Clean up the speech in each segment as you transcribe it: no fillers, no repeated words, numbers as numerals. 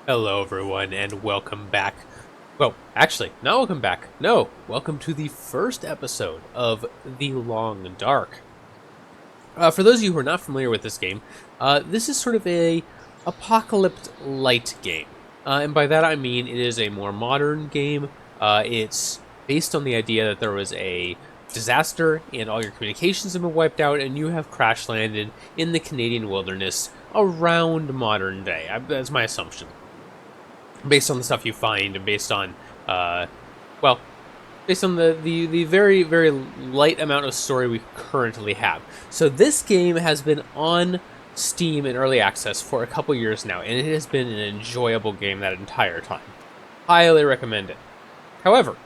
Hello everyone and welcome back. Well, actually, not welcome back. No, welcome to the first episode of The Long Dark. For those of you who are not familiar with this game, this is sort of a apocalypse light game. And by that I mean it is a more modern game. It's based on the idea that there was a disaster and all your communications have been wiped out and you have crash landed in the Canadian wilderness around modern day. That's my assumption. Based on the stuff you find, and based on, based on the very, very light amount of story we currently have. So this game has been on Steam in early access for a couple years now, and it has been an enjoyable game that entire time. Highly recommend it. However,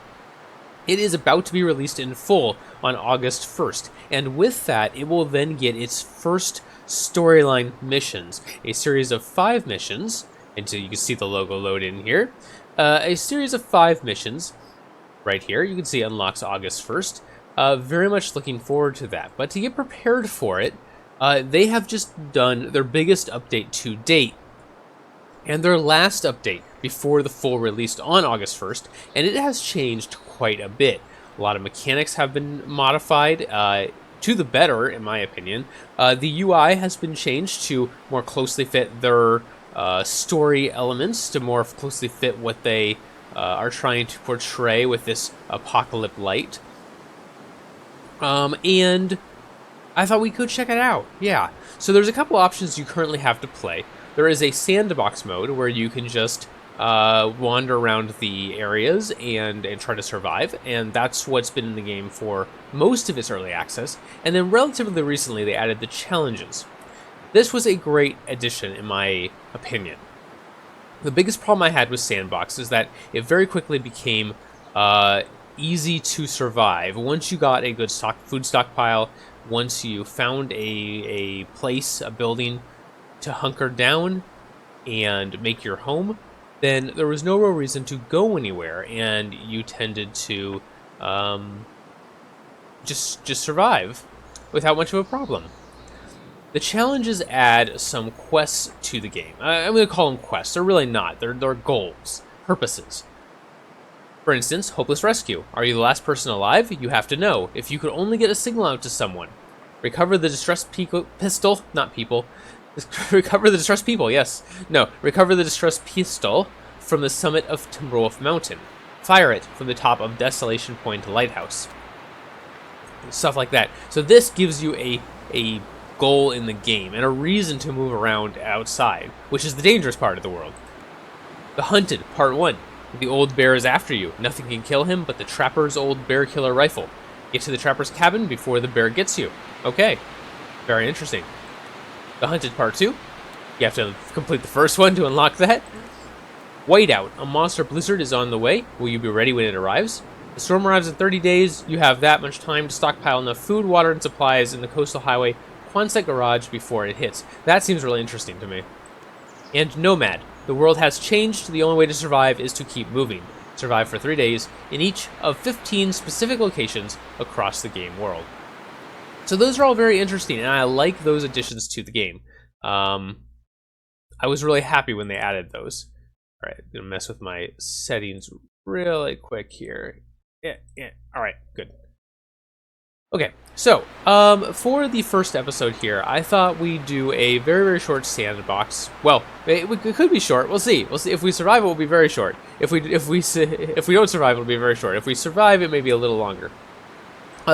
it is about to be released in full on August 1st, and with that, it will then get its first storyline missions, a series of 5 missions. And so you can see the logo load in here. A series of 5 missions right here. You can see it unlocks August 1st. Very much looking forward to that. But to get prepared for it, they have just done their biggest update to date. And their last update before the full release on August 1st. And it has changed quite a bit. A lot of mechanics have been modified to the better, in my opinion. The UI has been changed to more closely fit their story elements to more closely fit what they are trying to portray with this apocalypse light. And I thought we could check it out. Yeah. So there's a couple options you currently have to play. There is a sandbox mode where you can just wander around the areas and try to survive, and that's what's been in the game for most of its early access. And then relatively recently they added the challenges. This was a great addition, in my opinion. The biggest problem I had with Sandbox is that it very quickly became easy to survive. Once you got a good food stockpile, once you found a place, a building to hunker down and make your home, then there was no real reason to go anywhere, and you tended to just survive without much of a problem. The challenges add some quests to the game. I'm going to call them quests. They're really not. They're goals, purposes. For instance, Hopeless Rescue. Are you the last person alive? You have to know. If you could only get a signal out to someone. Recover the distressed pistol. Not people. Recover the distressed people, yes. No. Recover the distressed pistol from the summit of Timberwolf Mountain. Fire it from the top of Desolation Point Lighthouse. Stuff like that. So this gives you a goal in the game and a reason to move around outside, which is the dangerous part of the world. The Hunted, Part 1. The old bear is after you. Nothing can kill him but the trapper's old bear killer rifle. Get to the trapper's cabin before the bear gets you. Okay. Very interesting. The Hunted, Part 2. You have to complete the first one to unlock that. Whiteout. A monster blizzard is on the way. Will you be ready when it arrives? The storm arrives in 30 days. You have that much time to stockpile enough food, water, and supplies in the coastal highway Quonset Garage before it hits. That seems really interesting to me. And Nomad. The world has changed. The only way to survive is to keep moving. Survive for 3 days in each of 15 specific locations across the game world. So those are all very interesting, and I like those additions to the game. I was really happy when they added those. All right, I'm going to mess with my settings really quick here. Yeah. All right, good. Okay, so, for the first episode here, I thought we'd do a very, very short sandbox. Well, it could be short. We'll see. If we survive, it will be very short. If we don't survive, it'll be very short. If we survive, it may be a little longer.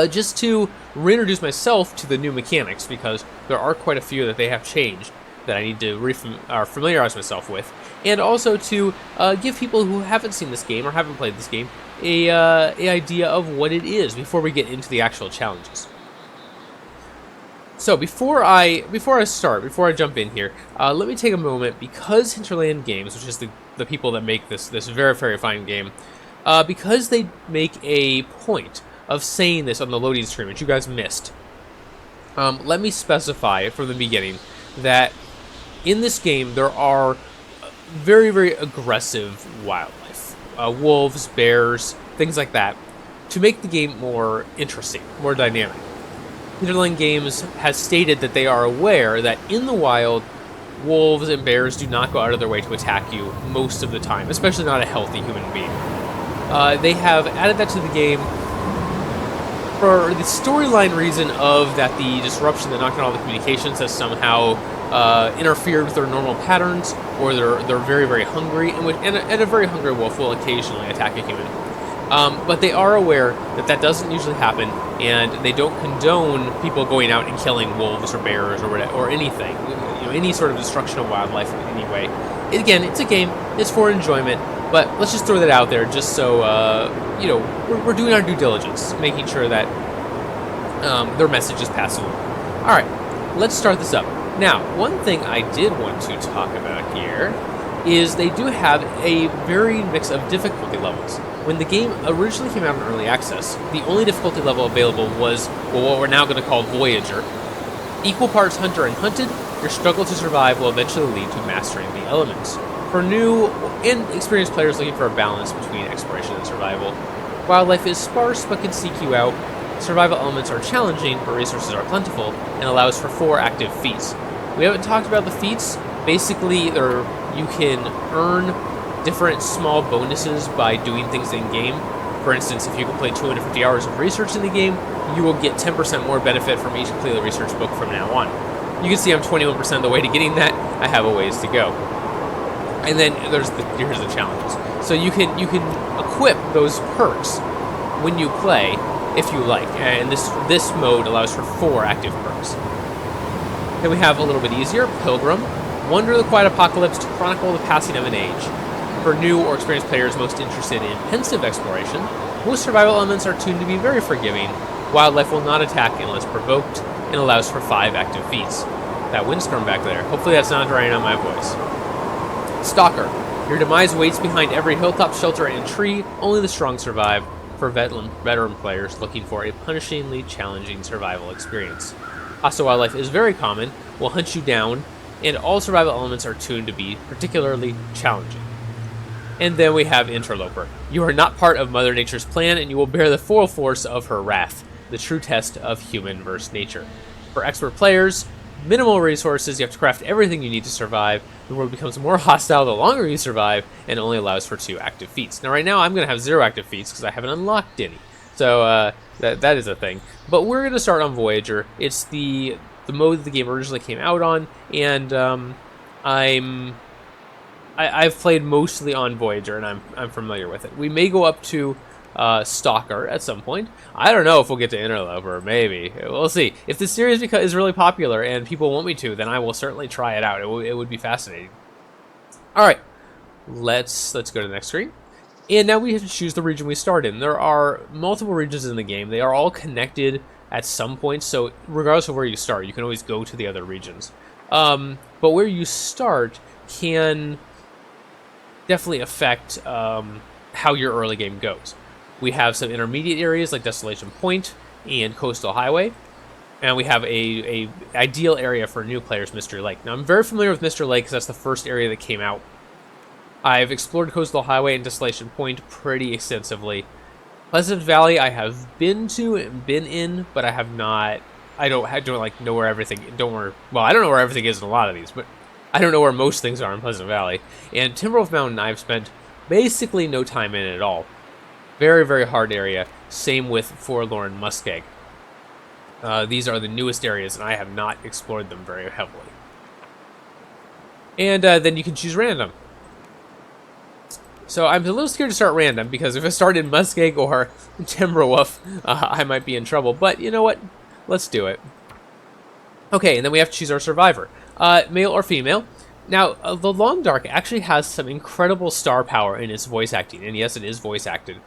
Just to reintroduce myself to the new mechanics, because there are quite a few that they have changed that I need to familiarize myself with, and also to give people who haven't seen this game or haven't played this game a idea of what it is before we get into the actual challenges. So before I jump in here, let me take a moment, because Hinterland Games, which is the people that make this very, very fine game, because they make a point of saying this on the loading screen, which you guys missed. Let me specify from the beginning that in this game there are very, very aggressive wildlife. Wolves, bears, things like that, to make the game more interesting, more dynamic. Hinterland Games has stated that they are aware that in the wild, wolves and bears do not go out of their way to attack you most of the time, especially not a healthy human being. They have added that to the game for the storyline reason of that the disruption that knocked out all the communications has somehow interfered with their normal patterns, or they're very, very hungry, and a very hungry wolf will occasionally attack a human. But they are aware that that doesn't usually happen, and they don't condone people going out and killing wolves or bears or anything, any sort of destruction of wildlife in any way. Again, it's a game; it's for enjoyment. But let's just throw that out there, just so we're doing our due diligence, making sure that their message is passed along. All right, let's start this up. Now, one thing I did want to talk about here is they do have a varied mix of difficulty levels. When the game originally came out in early access, the only difficulty level available was what we're now going to call Voyager. Equal parts hunter and hunted, your struggle to survive will eventually lead to mastering the elements. For new and experienced players looking for a balance between exploration and survival, wildlife is sparse but can seek you out. Survival elements are challenging, but resources are plentiful, and allows for 4 active feats. We haven't talked about the feats. Basically, you can earn different small bonuses by doing things in-game. For instance, if you complete 250 hours of research in the game, you will get 10% more benefit from each completed research book from now on. You can see I'm 21% of the way to getting that. I have a ways to go. And then here's the challenges. So you can equip those perks when you play, if you like. And this mode allows for 4 active perks. Then we have a little bit easier, Pilgrim. Wander the quiet apocalypse to chronicle the passing of an age. For new or experienced players most interested in pensive exploration, most survival elements are tuned to be very forgiving. Wildlife will not attack unless provoked, and allows for 5 active feats. That windstorm back there, hopefully that's not drowning out my voice. Stalker. Your demise waits behind every hilltop, shelter, and tree. Only the strong survive. For veteran players looking for a punishingly challenging survival experience. Hostile wildlife is very common, will hunt you down, and all survival elements are tuned to be particularly challenging. And then we have Interloper. You are not part of Mother Nature's plan, and you will bear the full force of her wrath, the true test of human versus nature. For expert players, minimal resources, you have to craft everything you need to survive. The world becomes more hostile the longer you survive, and only allows for 2 active feats. Now right now I'm going to have 0 active feats because I haven't unlocked any. So that is a thing. But we're going to start on Voyager. It's the mode that the game originally came out on, and I've played mostly on Voyager, and I'm familiar with it. We may go up to Stalker at some point. I don't know if we'll get to Interloper. Maybe we'll see. If the series is really popular and people want me to, then I will certainly try it out. It would be fascinating. All right, let's go to the next screen. And now we have to choose the region we start in. There are multiple regions in the game. They are all connected at some point, so regardless of where you start, you can always go to the other regions. But where you start can definitely affect how your early game goes. We have some intermediate areas like Desolation Point and Coastal Highway, and we have a ideal area for new players, Mystery Lake. Now I'm very familiar with Mystery Lake because that's the first area that came out. I've explored Coastal Highway and Desolation Point pretty extensively. Pleasant Valley I have been to and been in, but I have not. I don't like know where everything. Well, I don't know where everything is in a lot of these, but I don't know where most things are in Pleasant Valley. And Timberwolf Mountain I've spent basically no time in at all. Very, very hard area. Same with Forlorn Muskeg. These are the newest areas, and I have not explored them very heavily. And then you can choose random. So I'm a little scared to start random, because if I start in Muskeg or Timberwolf, I might be in trouble. But you know what? Let's do it. Okay, and then we have to choose our survivor. Male or female. Now, The Long Dark actually has some incredible star power in its voice acting, and yes, it is voice acted.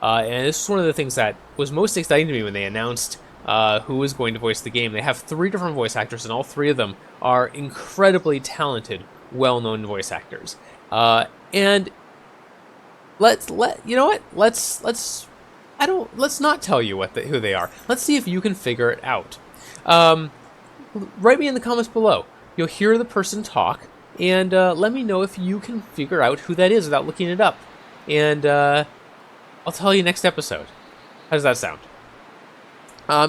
And this is one of the things that was most exciting to me when they announced who was going to voice the game. They have 3 different voice actors, and all 3 of them are incredibly talented, well-known voice actors. And let's not tell you who they are. Let's see if you can figure it out. Write me in the comments below. You'll hear the person talk, and let me know if you can figure out who that is without looking it up. And I'll tell you next episode. How does that sound?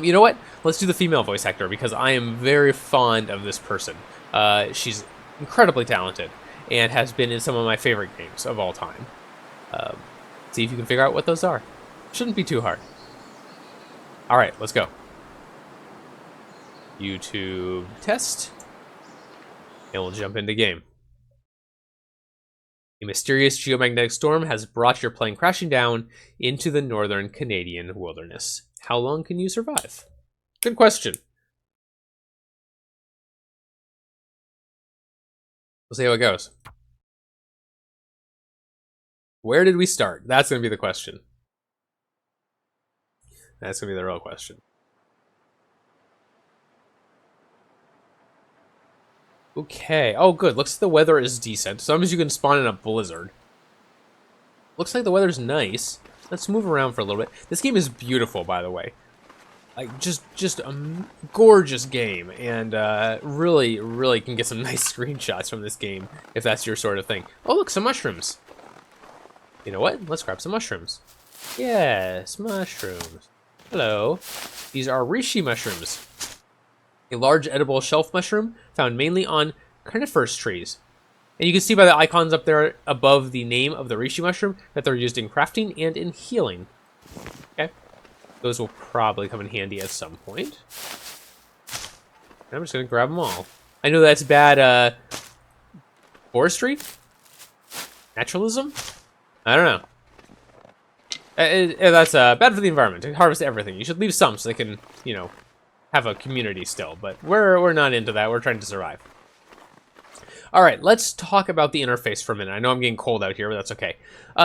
You know what? Let's do the female voice actor, because I am very fond of this person. She's incredibly talented and has been in some of my favorite games of all time. Um, see if you can figure out what those are. Shouldn't be too hard. All right, let's go. YouTube test, and we'll jump into game. A mysterious geomagnetic storm has brought your plane crashing down into the northern Canadian wilderness. How long can you survive? Good question. We'll see how it goes. Where did we start? That's going to be the question. That's going to be the real question. Okay. Oh, good. Looks like the weather is decent. Sometimes you can spawn in a blizzard. Looks like the weather's nice. Let's move around for a little bit. This game is beautiful, by the way. Like, just a gorgeous game. And really, really can get some nice screenshots from this game, if that's your sort of thing. Oh, look, some mushrooms. You know what? Let's grab some mushrooms. Yes, mushrooms. Hello. These are reishi mushrooms. A large edible shelf mushroom found mainly on coniferous trees. And you can see by the icons up there above the name of the reishi mushroom that they're used in crafting and in healing. Okay. Those will probably come in handy at some point. And I'm just going to grab them all. I know that's bad forestry? Naturalism? I don't know. That's bad for the environment. To harvest everything. You should leave some so they can, you know, have a community still. But we're not into that. We're trying to survive. All right, let's talk about the interface for a minute. I know I'm getting cold out here, but that's okay.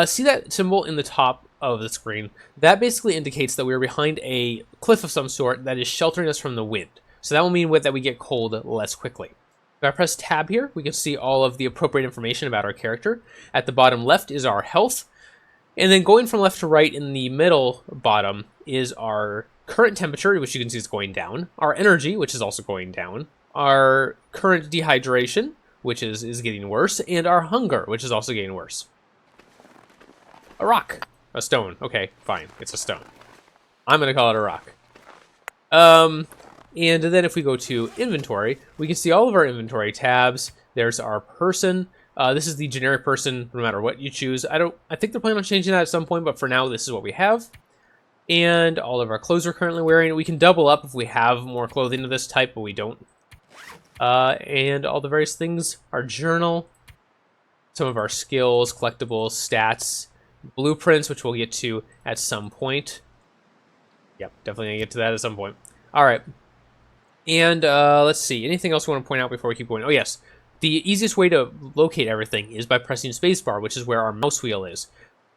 See that symbol in the top of the screen? That basically indicates that we're behind a cliff of some sort that is sheltering us from the wind. So that will mean that we get cold less quickly. If I press tab here, we can see all of the appropriate information about our character. At the bottom left is our health. And then going from left to right in the middle bottom is our current temperature, which you can see is going down. Our energy, which is also going down. Our current dehydration, which is getting worse. And our hunger, which is also getting worse. A rock. A stone. Okay, fine. It's a stone. I'm going to call it a rock. And then if we go to inventory, we can see all of our inventory tabs. There's our person. This is the generic person, no matter what you choose. I think they're planning on changing that at some point, but for now, this is what we have. And all of our clothes we're currently wearing. We can double up if we have more clothing of this type, but we don't. And all the various things, our journal, some of our skills, collectibles, stats, blueprints, which we'll get to at some point. Yep, definitely gonna get to that at some point. All right. And let's see, anything else we want to point out before we keep going? Oh, yes. The easiest way to locate everything is by pressing spacebar, which is where our mouse wheel is.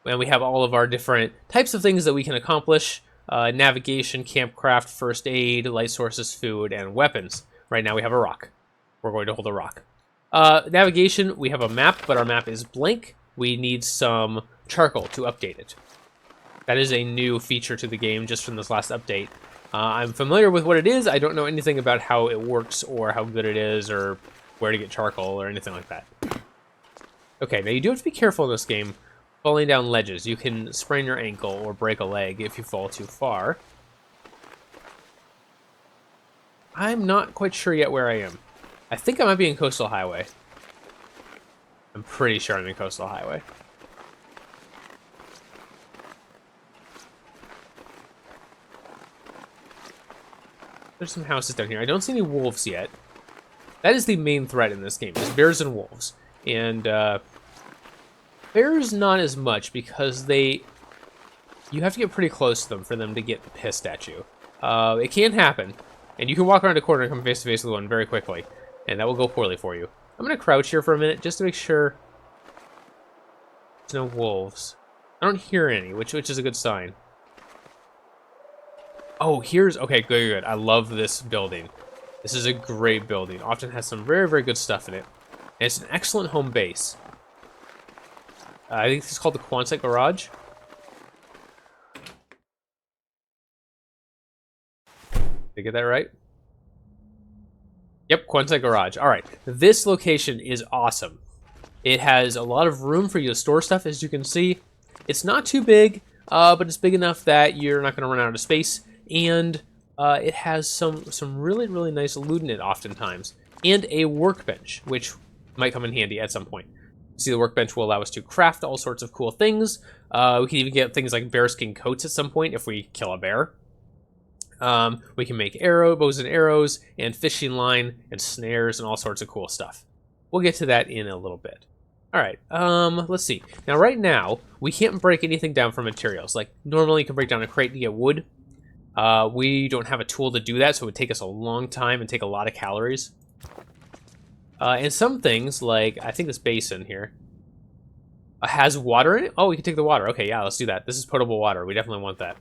And we have all of our different types of things that we can accomplish. Navigation, campcraft, first aid, light sources, food, and weapons. Right now we have a rock. We're going to hold a rock. Navigation, we have a map, but our map is blank. We need some charcoal to update it. That is a new feature to the game just from this last update. I'm familiar with what it is. I don't know anything about how it works or how good it is or where to get charcoal or anything like that. Okay, now you do have to be careful in this game falling down ledges. You can sprain your ankle or break a leg if you fall too far. I'm not quite sure yet where I am. I think I might be in Coastal Highway. I'm pretty sure I'm in Coastal Highway. There's some houses down here. I don't see any wolves yet. That is the main threat in this game, is bears and wolves. And bears not as much because you have to get pretty close to them for them to get pissed at you. It can happen, and you can walk around a corner and come face to face with one very quickly, and that will go poorly for you. I'm going to crouch here for a minute just to make sure there's no wolves. I don't hear any, which is a good sign. Oh, okay, good. I love this building. This is a great building. Often has some very, very good stuff in it. And it's an excellent home base. I think this is called the Quonset Garage. Did I get that right? Yep, Quonset Garage. All right, this location is awesome. It has a lot of room for you to store stuff, as you can see. It's not too big, but it's big enough that you're not going to run out of space. And it has some really, really nice loot in it oftentimes. And a workbench, which Might come in handy at some point. See, the workbench will allow us to craft all sorts of cool things. We can even get things like bearskin coats at some point if we kill a bear. We can make bows and arrows, and fishing line, and snares, and all sorts of cool stuff. We'll get to that in a little bit. Alright, let's see. Now, right now, we can't break anything down for materials. Like, normally you can break down a crate to get wood. We don't have a tool to do that, so it would take us a long time and take a lot of calories. And some things, like, I think this basin here, has water in it. Oh, we can take the water. Okay, yeah, let's do that. This is potable water. We definitely want that.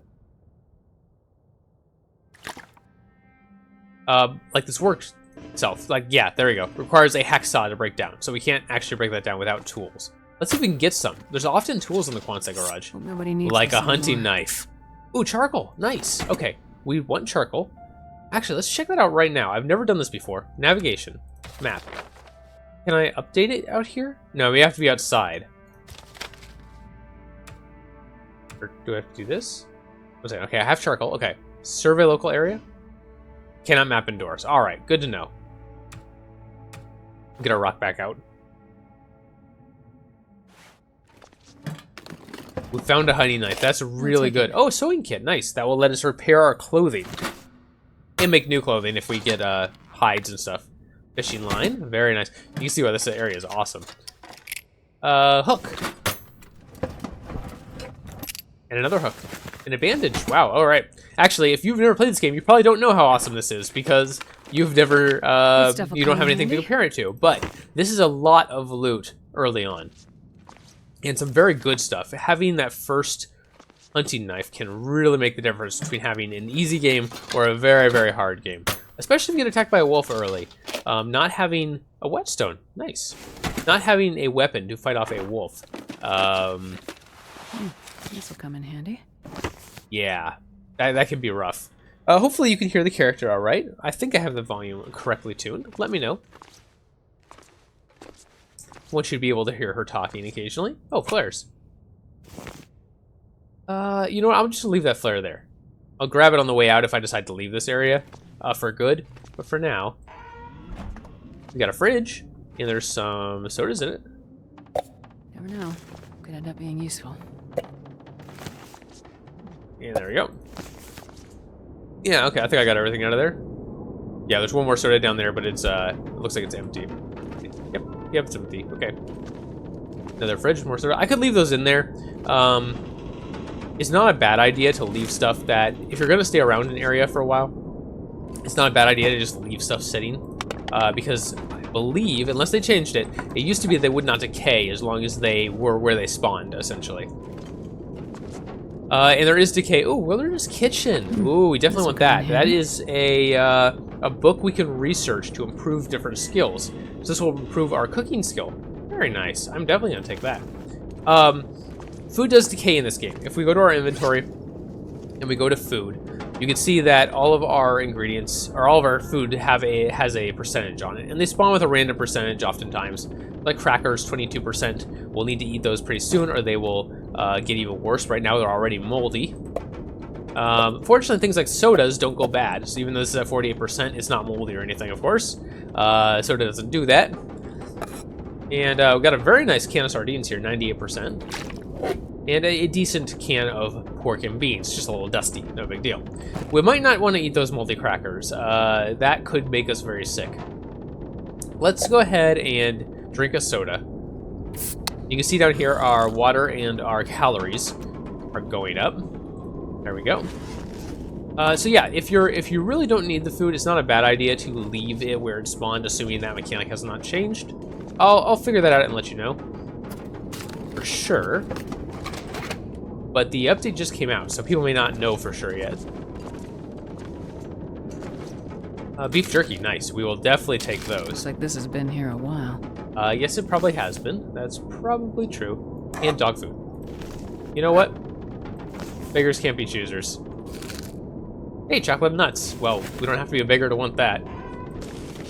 Like this works itself. Like, yeah, there we go. Requires a hacksaw to break down, so we can't actually break that down without tools. Let's see if we can get some. There's often tools in the Quonset garage. Well, nobody needs like a hunting knife. Ooh, charcoal. Nice. Okay, we want charcoal. Actually, let's check that out right now. I've never done this before. Navigation. Map. Can I update it out here? No, we have to be outside. Or do I have to do this? Okay, I have charcoal. Okay. Survey local area. Cannot map indoors. Alright, good to know. Get our rock back out. We found a hunting knife. That's really good. Oh, a sewing kit. Nice. That will let us repair our clothing. And make new clothing if we get hides and stuff. Fishing line. Very nice. You can see why this area is awesome. Hook. And another hook. And a bandage. Wow, alright. Actually, if you've never played this game, you probably don't know how awesome this is because you've never, you don't have anything to compare it to. But this is a lot of loot early on. And some very good stuff. Having that first hunting knife can really make the difference between having an easy game or a very, very hard game. Especially if you get attacked by a wolf early. Not having a whetstone. Nice. Not having a weapon to fight off a wolf. This will come in handy. Yeah, that can be rough. Hopefully you can hear the character all right. I think I have the volume correctly tuned. Let me know. One should be able to hear her talking occasionally. Oh, flares. You know what? I'm just gonna leave that flare there. I'll grab it on the way out if I decide to leave this area for good. But for now, we got a fridge, and there's some sodas in it. Never know. Could end up being useful. And there we go. Yeah, okay, I think I got everything out of there. Yeah, there's one more soda down there, but it's it looks like it's empty. Yep, it's empty. Okay. Another fridge, more soda. I could leave those in there. It's not a bad idea to leave stuff that, if you're gonna stay around an area for a while, it's not a bad idea to just leave stuff sitting. Because I believe, unless they changed it, it used to be they would not decay as long as they were where they spawned, essentially. And there is decay. Ooh, Wilderness Kitchen. Ooh, we definitely want that. That is a book we can research to improve different skills. So this will improve our cooking skill. Very nice. I'm definitely going to take that. Food does decay in this game. If we go to our inventory and we go to food, you can see that all of our ingredients, or all of our food has a percentage on it. And they spawn with a random percentage oftentimes. Like crackers, 22%. We'll need to eat those pretty soon or they will get even worse. Right now they're already moldy. Fortunately, things like sodas don't go bad. So even though this is at 48%, it's not moldy or anything, of course. Soda doesn't do that. And we've got a very nice can of sardines here, 98%. And a decent can of pork and beans, just a little dusty, no big deal. We might not want to eat those moldy crackers. That could make us very sick. Let's go ahead and drink a soda. You can see down here our water and our calories are going up. There we go. So yeah, if you really don't need the food, it's not a bad idea to leave it where it spawned, assuming that mechanic has not changed. I'll figure that out and let you know. For sure. But the update just came out, so people may not know for sure yet. Beef jerky, nice. We will definitely take those. Looks like this has been here a while. Yes, it probably has been. That's probably true. And dog food. You know what? Beggars can't be choosers. Hey, chocolate nuts. Well, we don't have to be a beggar to want that.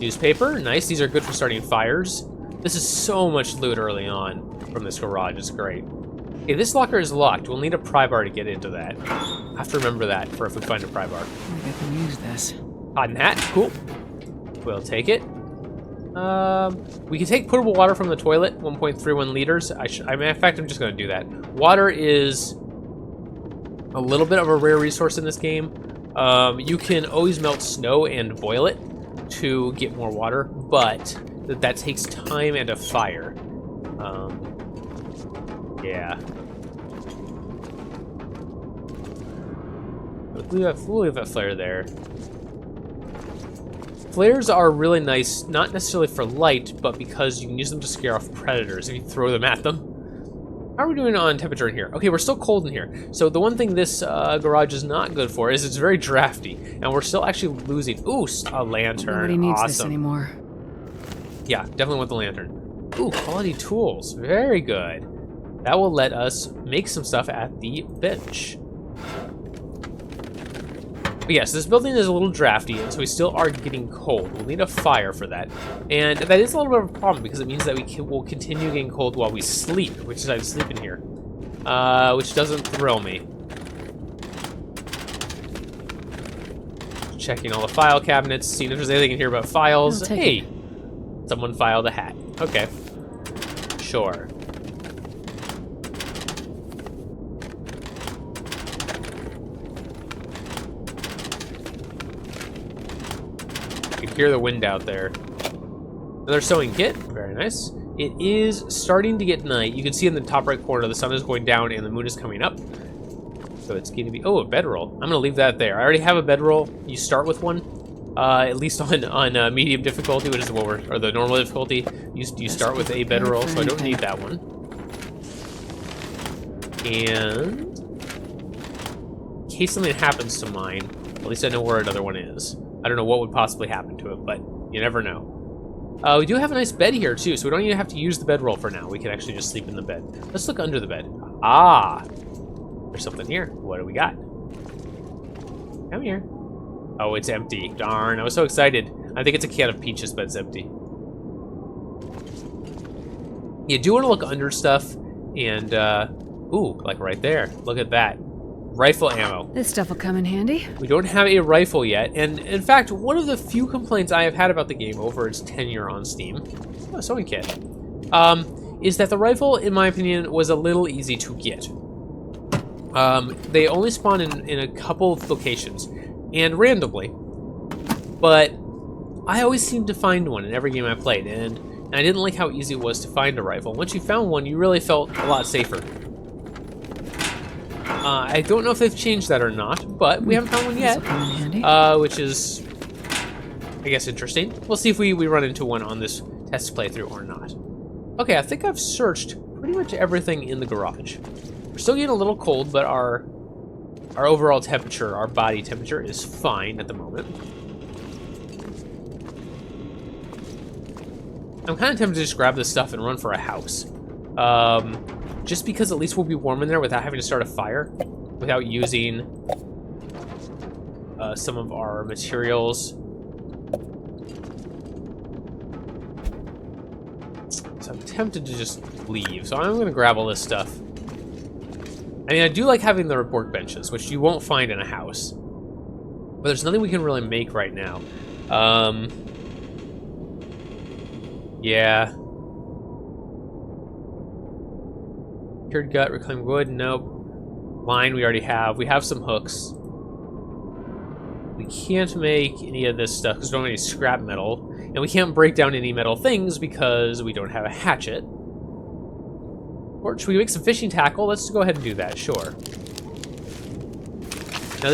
Newspaper, nice. These are good for starting fires. This is so much loot early on from this garage. It's great. Okay, this locker is locked. We'll need a pry bar to get into that. I have to remember that for if we find a pry bar. I think I can use this. Cotton hat, cool. We'll take it. We can take potable water from the toilet, 1.31 liters. In fact, I'm just going to do that. Water is a little bit of a rare resource in this game. You can always melt snow and boil it to get more water, but that takes time and a fire. Yeah. We'll leave that flare there. Flares are really nice, not necessarily for light, but because you can use them to scare off predators if you throw them at them. How are we doing on temperature in here? Okay, we're still cold in here. So the one thing this garage is not good for is it's very drafty, and we're still actually losing. Ooh, a lantern. Nobody needs awesome. this anymore. Yeah, definitely want the lantern. Ooh, quality tools. Very good. That will let us make some stuff at the bench. But yes, this building is a little drafty, and so we still are getting cold. We'll need a fire for that. And that is a little bit of a problem, because it means that will continue getting cold while we sleep, which is I sleep in here. Which doesn't thrill me. Checking all the file cabinets, seeing if there's anything in here about files. Hey, someone filed a hat. Okay. Sure. You can hear the wind out there. Another sewing kit. Very nice. It is starting to get night. You can see in the top right corner the sun is going down and the moon is coming up. So it's going to be... Oh, a bedroll. I'm going to leave that there. I already have a bedroll. You start with one. At least on medium difficulty, which is what we're... Or the normal difficulty. You start with a bedroll, so I don't need that one. And... in case something happens to mine, at least I know where another one is. I don't know what would possibly happen to it, but you never know. We do have a nice bed here, too, so we don't even have to use the bedroll for now. We can actually just sleep in the bed. Let's look under the bed. Ah! There's something here. What do we got? Come here. Oh, it's empty. Darn, I was so excited. I think it's a can of peaches, but it's empty. You do want to look under stuff, and, ooh, like right there. Look at that. Rifle ammo. This stuff will come in handy. We don't have a rifle yet, and in fact, one of the few complaints I have had about the game over its tenure on Steam, oh, sewing kit, is that the rifle, in my opinion, was a little easy to get. They only spawn in a couple of locations, and randomly, but I always seemed to find one in every game I played, and I didn't like how easy it was to find a rifle. Once you found one, you really felt a lot safer. I don't know if they've changed that or not, but we haven't found one yet, which is, I guess, interesting. We'll see if we run into one on this test playthrough or not. Okay, I think I've searched pretty much everything in the garage. We're still getting a little cold, but our overall temperature, our body temperature, is fine at the moment. I'm kind of tempted to just grab this stuff and run for a house. Just because at least we'll be warm in there without having to start a fire, without using some of our materials. So I'm tempted to just leave, so I'm going to grab all this stuff. I mean, I do like having the workbenches, which you won't find in a house. But there's nothing we can really make right now. Yeah. Cured gut, reclaimed wood, nope. Line we already have. We have some hooks. We can't make any of this stuff because we don't have any scrap metal. And we can't break down any metal things because we don't have a hatchet. Or should we make some fishing tackle? Let's go ahead and do that, sure. Now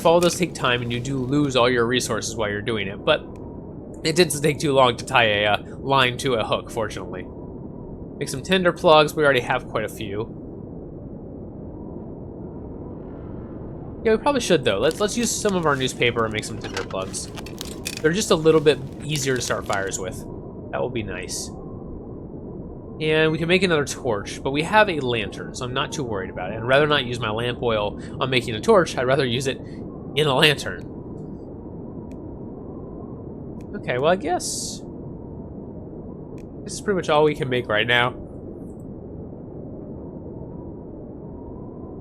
all does take time, and you do lose all your resources while you're doing it, but it didn't take too long to tie a line to a hook, fortunately. Make some tinder plugs. We already have quite a few. Yeah, we probably should though. Let's use some of our newspaper and make some tinder plugs. They're just a little bit easier to start fires with. That will be nice. And we can make another torch, but we have a lantern, so I'm not too worried about it. I'd rather not use my lamp oil on making a torch. I'd rather use it in a lantern. Okay, well, I guess this is pretty much all we can make right now.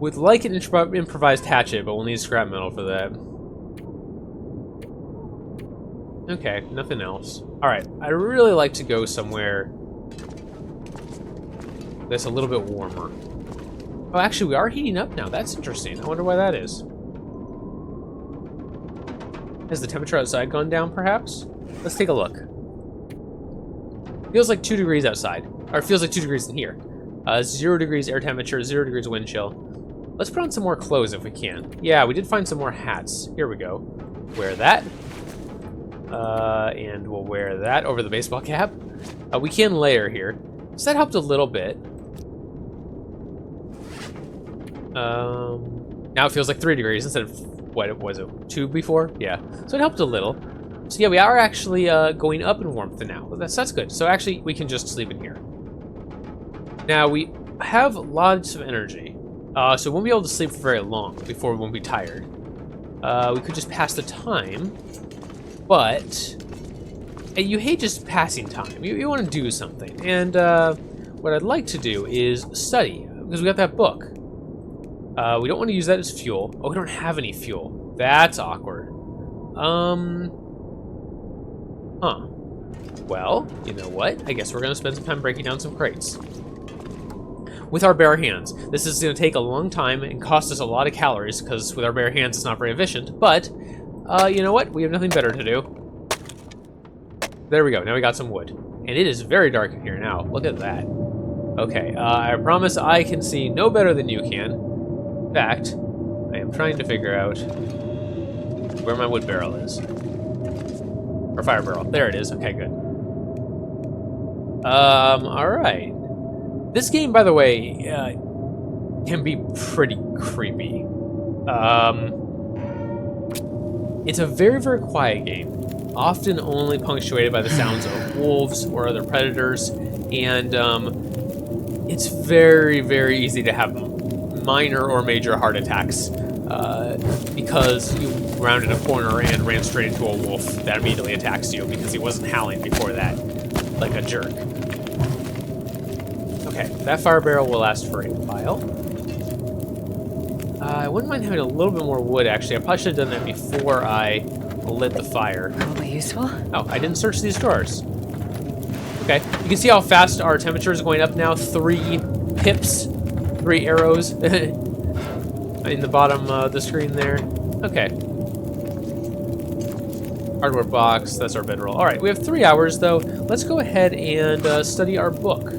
Would like an improvised hatchet, but we'll need scrap metal for that. Okay, nothing else. Alright, I'd really like to go somewhere that's a little bit warmer. Oh, actually, we are heating up now. That's interesting. I wonder why that is. Has the temperature outside gone down, perhaps? Let's take a look. Feels like 2 degrees outside. Or it feels like 2 degrees in here. 0 degrees air temperature, 0 degrees wind chill. Let's put on some more clothes if we can. Yeah, we did find some more hats. Here we go. Wear that. And we'll wear that over the baseball cap. We can layer here. So that helped a little bit. Now it feels like 3 degrees instead of, what was it, 2 before? Yeah, so it helped a little. So yeah, we are actually going up in warmth now. That's good. So actually, we can just sleep in here. Now, we have lots of energy, so we won't be able to sleep for very long before we won't be tired. We could just pass the time, but you hate just passing time. You want to do something. And what I'd like to do is study, because we got that book. We don't want to use that as fuel. Oh, we don't have any fuel. That's awkward. Huh. Well, you know what? I guess we're going to spend some time breaking down some crates. With our bare hands. This is going to take a long time and cost us a lot of calories, because with our bare hands it's not very efficient. But, you know what? We have nothing better to do. There we go. Now we got some wood. And it is very dark in here now. Look at that. Okay, I promise I can see no better than you can. In fact, I am trying to figure out where my wood barrel is. Or fire barrel. There it is. Okay, good. Alright. This game, by the way, can be pretty creepy. It's a very, very quiet game. Often only punctuated by the sounds of wolves or other predators. And, it's very, very easy to have minor or major heart attacks because you rounded a corner and ran straight into a wolf that immediately attacks you because he wasn't howling before that, like a jerk. Okay, that fire barrel will last for a while. I wouldn't mind having a little bit more wood, actually. I probably should have done that before I lit the fire. Probably useful. Oh, I didn't search these drawers. Okay, you can see how fast our temperature is going up now. 3 pips. 3 arrows in the bottom of the screen there. Okay. Hardware box, that's our bedroll. Alright, we have 3 hours though. Let's go ahead and study our book.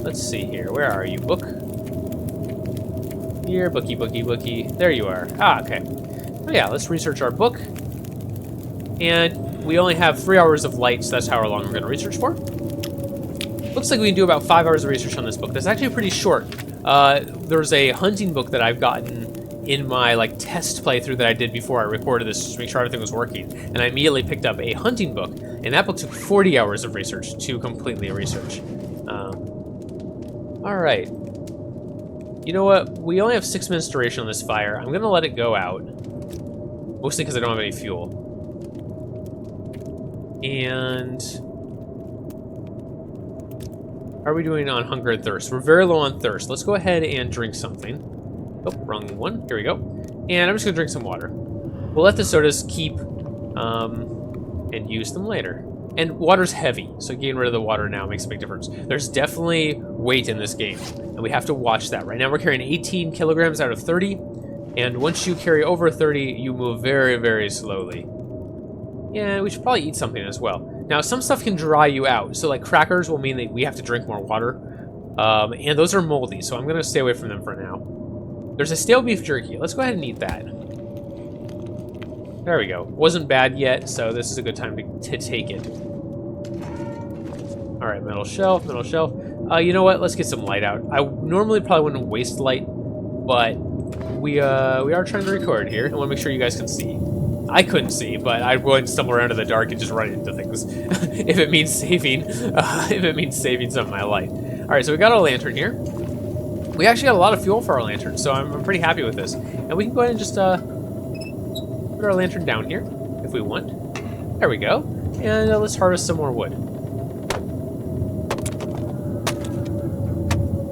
Let's see here. Where are you, book? Here, bookie, bookie, bookie. There you are. Ah, okay. Oh yeah, let's research our book. And we only have 3 hours of light, so that's how long we're going to research for. Looks like we can do about 5 hours of research on this book. That's actually pretty short. There's a hunting book that I've gotten in my test playthrough that I did before I recorded this to make sure everything was working, and I immediately picked up a hunting book, and that book took 40 hours of research to completely research. All right. You know what? We only have 6 minutes duration on this fire. I'm gonna let it go out, mostly because I don't have any fuel. And how are we doing on hunger and thirst? We're very low on thirst. Let's go ahead and drink something. Oh, wrong one. Here we go. And I'm just gonna drink some water. We'll let the sodas keep and use them later. And water's heavy, so getting rid of the water now makes a big difference. There's definitely weight in this game, and we have to watch that. Right now we're carrying 18 kilograms out of 30, and once you carry over 30, you move very, very slowly. Yeah, we should probably eat something as well. Now, some stuff can dry you out, so crackers will mean that we have to drink more water, and those are moldy, so I'm gonna stay away from them for now. There's a stale beef jerky. Let's go ahead and eat that. There we go. Wasn't bad yet, so this is a good time to take it. All right, metal shelf, metal shelf. You know what? Let's get some light out. I normally probably wouldn't waste light, but we are trying to record here. I want to make sure you guys can see. I couldn't see, but I'd go and stumble around in the dark and just run into things if it means saving some of my light. All right, so we got our lantern here. We actually got a lot of fuel for our lantern, so I'm pretty happy with this. And we can go ahead and just put our lantern down here if we want. There we go. And let's harvest some more wood.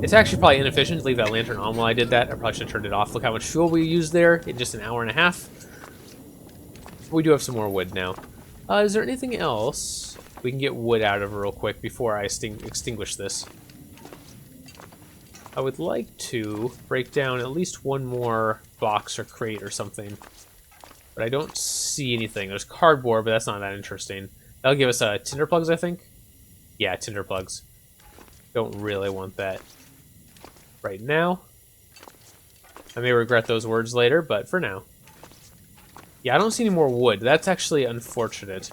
It's actually probably inefficient to leave that lantern on while I did that. I probably should have turned it off. Look how much fuel we used there in just an hour and a half. We do have some more wood now. Is there anything else we can get wood out of real quick before I extinguish this? I would like to break down at least one more box or crate or something. But I don't see anything. There's cardboard, but that's not that interesting. That'll give us tinder plugs, I think. Yeah, tinder plugs. Don't really want that right now. I may regret those words later, but for now. Yeah, I don't see any more wood. That's actually unfortunate.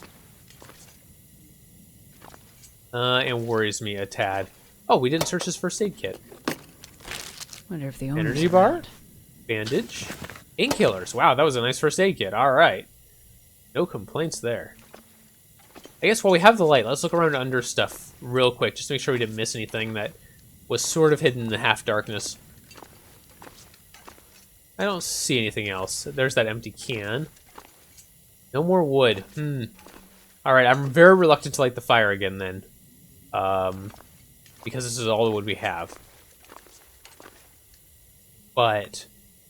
And worries me a tad. Oh, we didn't search his first aid kit. Wonder if the Energy bar, bandage, painkillers. Wow, that was a nice first aid kit. All right. No complaints there. I guess while we have the light, let's look around under stuff real quick, just to make sure we didn't miss anything that was sort of hidden in the half darkness. I don't see anything else. There's that empty can. No more wood. All right, I'm very reluctant to light the fire again then, because this is all the wood we have. But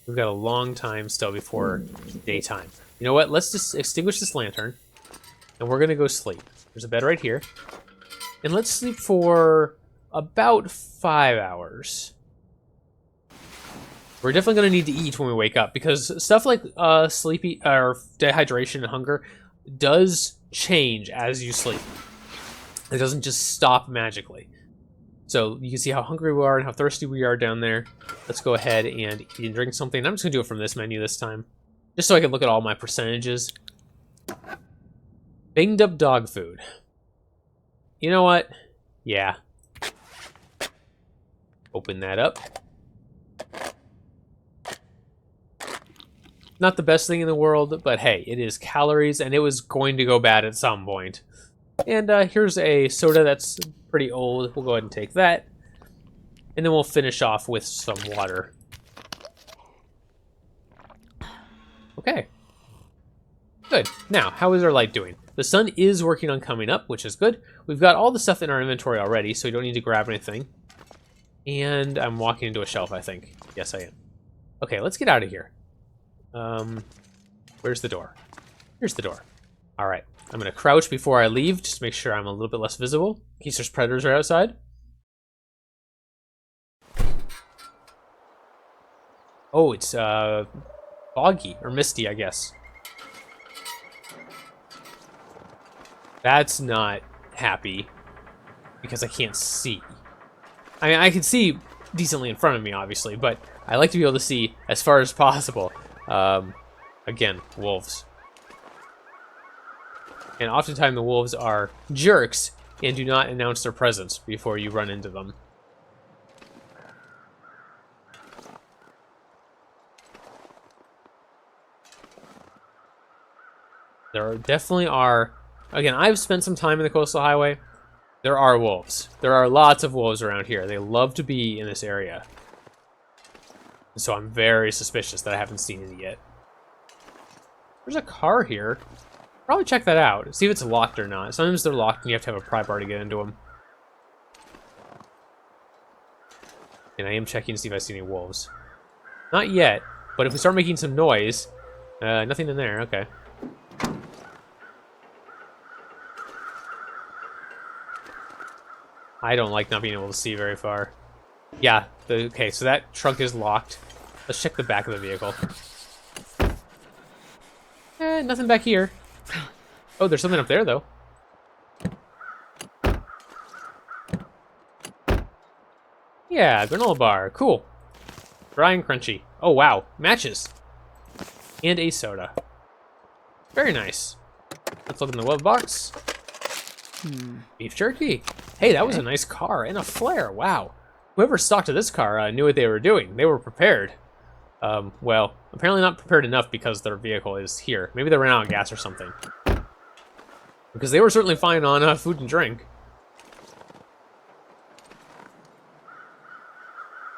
we've got a long time still before daytime. You know what? Let's just extinguish this lantern, and we're gonna go sleep. There's a bed right here, and let's sleep for about 5 hours. We're definitely gonna need to eat when we wake up, because stuff like sleepy or dehydration and hunger does change as you sleep. It doesn't just stop magically. So you can see how hungry we are and how thirsty we are down there. Let's go ahead and eat and drink something. I'm just gonna do it from this menu this time, just so I can look at all my percentages. Banged up dog food. You know what? Yeah. Open that up. Not the best thing in the world, but hey, it is calories, and it was going to go bad at some point. And here's a soda that's pretty old. We'll go ahead and take that. And then we'll finish off with some water. Okay. Good. Now, how is our light doing? The sun is working on coming up, which is good. We've got all the stuff in our inventory already, so we don't need to grab anything. And I'm walking into a shelf, I think. Yes, I am. Okay, let's get out of here. Where's the door? Here's the door. All right. I'm going to crouch before I leave, just to make sure I'm a little bit less visible, in case there's predators right outside. Oh, it's foggy, or misty, I guess. That's not happy, because I can't see. I mean, I can see decently in front of me, obviously, but I like to be able to see as far as possible. Again, wolves. And oftentimes the wolves are jerks and do not announce their presence before you run into them. There definitely are... Again, I've spent some time in the coastal highway. There are wolves. There are lots of wolves around here. They love to be in this area. So I'm very suspicious that I haven't seen any yet. There's a car here. Probably check that out. See if it's locked or not. Sometimes they're locked and you have to have a pry bar to get into them. And I am checking to see if I see any wolves. Not yet, but if we start making some noise... nothing in there, okay. I don't like not being able to see very far. Yeah, okay, so that trunk is locked. Let's check the back of the vehicle. Nothing back here. Oh, there's something up there, though. Yeah, granola bar. Cool. Dry and crunchy. Oh, wow. Matches. And a soda. Very nice. Let's look in the glove box. Beef jerky. Hey, that was a nice car and a flare. Wow. Whoever stocked to this car knew what they were doing. They were prepared. Well, apparently not prepared enough because their vehicle is here. Maybe they ran out of gas or something. Because they were certainly fine on food and drink.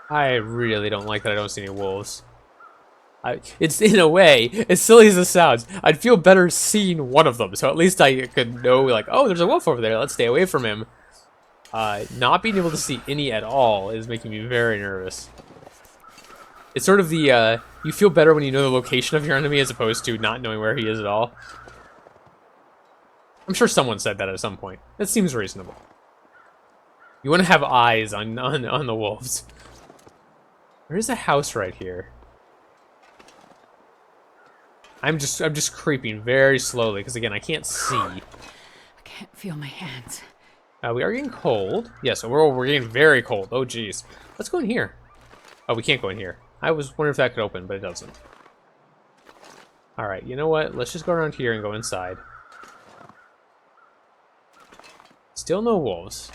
I really don't like that I don't see any wolves. It's, in a way, as silly as this sounds, I'd feel better seeing one of them. So at least I could know, like, oh, there's a wolf over there. Let's stay away from him. Not being able to see any at all is making me very nervous. It's sort of the, you feel better when you know the location of your enemy as opposed to not knowing where he is at all. I'm sure someone said that at some point. That seems reasonable. You want to have eyes on the wolves. There is a house right here. I'm just creeping very slowly because again I can't see. I can't feel my hands. We are getting cold. Yes, we're getting very cold. Oh geez. Let's go in here. Oh, we can't go in here. I was wondering if that could open, but it doesn't. All right, you know what? Let's just go around here and go inside. Still no wolves.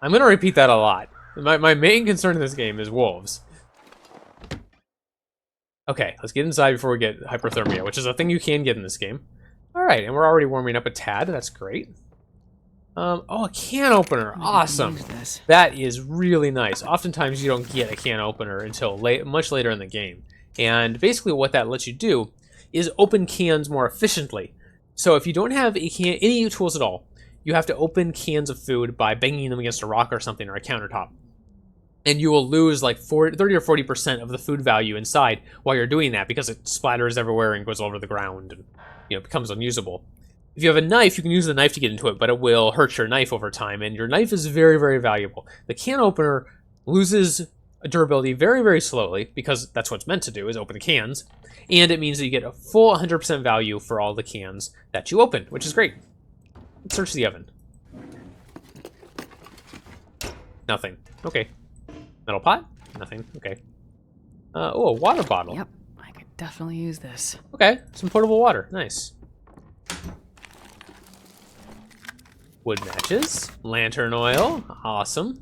I'm gonna repeat that a lot. My main concern in this game is wolves. Okay, let's get inside before we get hypothermia, which is a thing you can get in this game. All right, and we're already warming up a tad. That's great. Oh, a can opener. Awesome. That is really nice. Oftentimes you don't get a can opener until much later in the game. And basically what that lets you do is open cans more efficiently. So if you don't have any tools at all, you have to open cans of food by banging them against a rock or something or a countertop. And you will lose like 30 or 40% of the food value inside while you're doing that because it splatters everywhere and goes over the ground and becomes unusable. If you have a knife, you can use the knife to get into it, but it will hurt your knife over time, and your knife is very, very valuable. The can opener loses durability very, very slowly because that's what it's meant to do, is open the cans, and it means that you get a full 100% value for all the cans that you open, which is great. Let's search the oven. Nothing. Okay. Metal pot? Nothing. Okay. Oh, a water bottle. Yep, I could definitely use this. Okay, some potable water. Nice. Wood matches. Lantern oil. Awesome.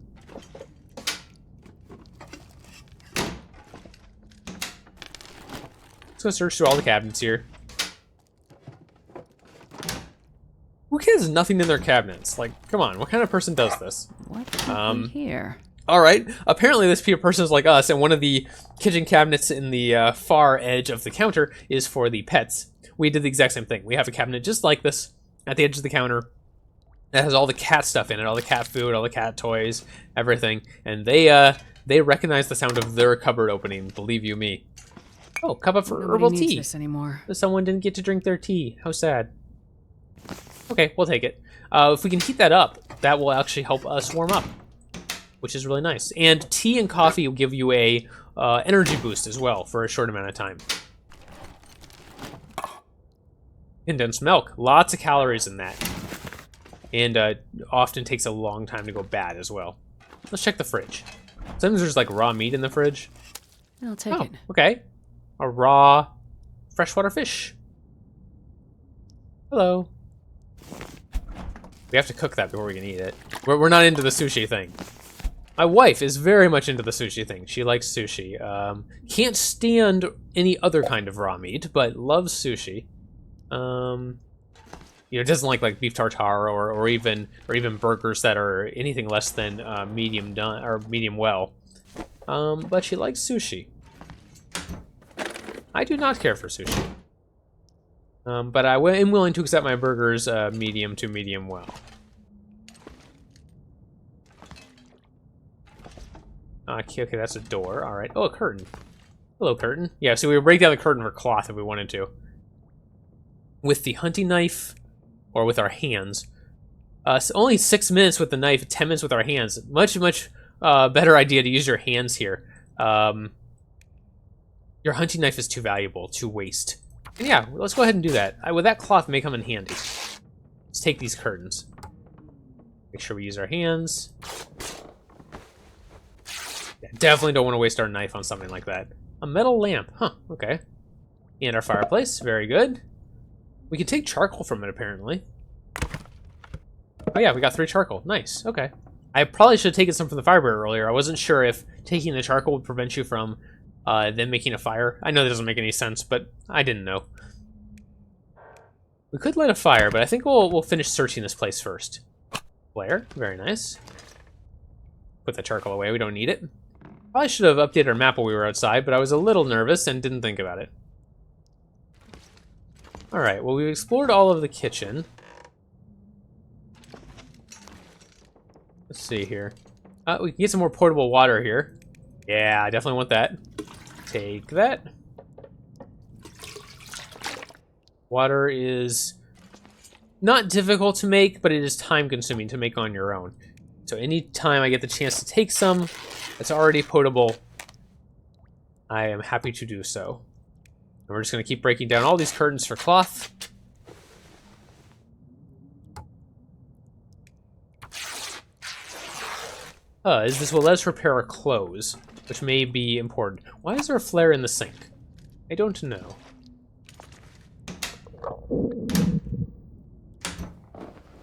Let's go search through all the cabinets here. Who has nothing in their cabinets? Like, come on, what kind of person does this? What's happening here? All right. Apparently, this person is like us, and one of the kitchen cabinets in the far edge of the counter is for the pets. We did the exact same thing. We have a cabinet just like this at the edge of the counter that has all the cat stuff in it, all the cat food, all the cat toys, everything. And they recognize the sound of their cupboard opening. Believe you me. Oh, cup of herbal Nobody tea. needs this anymore. Someone didn't get to drink their tea. How sad. Okay, we'll take it. If we can heat that up, that will actually help us warm up, which is really nice. And tea and coffee will give you a energy boost as well for a short amount of time. Condensed milk, lots of calories in that, and often takes a long time to go bad as well. Let's check the fridge. Sometimes there's like raw meat in the fridge. I'll take it. Okay, a raw freshwater fish. Hello. We have to cook that before we can eat it. We're not into the sushi thing. My wife is very much into the sushi thing. She likes sushi. Can't stand any other kind of raw meat, but loves sushi. Doesn't like beef tartare or even burgers that are anything less than medium done or medium well. But she likes sushi. I do not care for sushi. But I am willing to accept my burgers medium to medium well. Okay, that's a door. All right. Oh, a curtain. Hello, curtain. Yeah, so we would break down the curtain for cloth if we wanted to. With the hunting knife, or with our hands. So only 6 minutes with the knife, 10 minutes with our hands. Much better idea to use your hands here. Your hunting knife is too valuable to waste. And yeah, let's go ahead and do that. With that cloth may come in handy. Let's take these curtains. Make sure we use our hands. Yeah, definitely don't want to waste our knife on something like that. A metal lamp. Huh, okay. And our fireplace. Very good. We can take charcoal from it, apparently. Oh yeah, we got 3 charcoal. Nice, okay. I probably should have taken some from the fire burner earlier. I wasn't sure if taking the charcoal would prevent you from then making a fire. I know that doesn't make any sense, but I didn't know. We could light a fire, but I think we'll finish searching this place first. Flare, very nice. Put the charcoal away, we don't need it. Probably should have updated our map while we were outside, but I was a little nervous and didn't think about it. Alright, well we've explored all of the kitchen. Let's see here. We can get some more portable water here. Yeah, I definitely want that. Take that. Water is not difficult to make, but it is time consuming to make on your own. So anytime I get the chance to take some that's already potable, I am happy to do so. And we're just going to keep breaking down all these curtains for cloth. This will let us repair our clothes, which may be important. Why is there a flare in the sink? I don't know.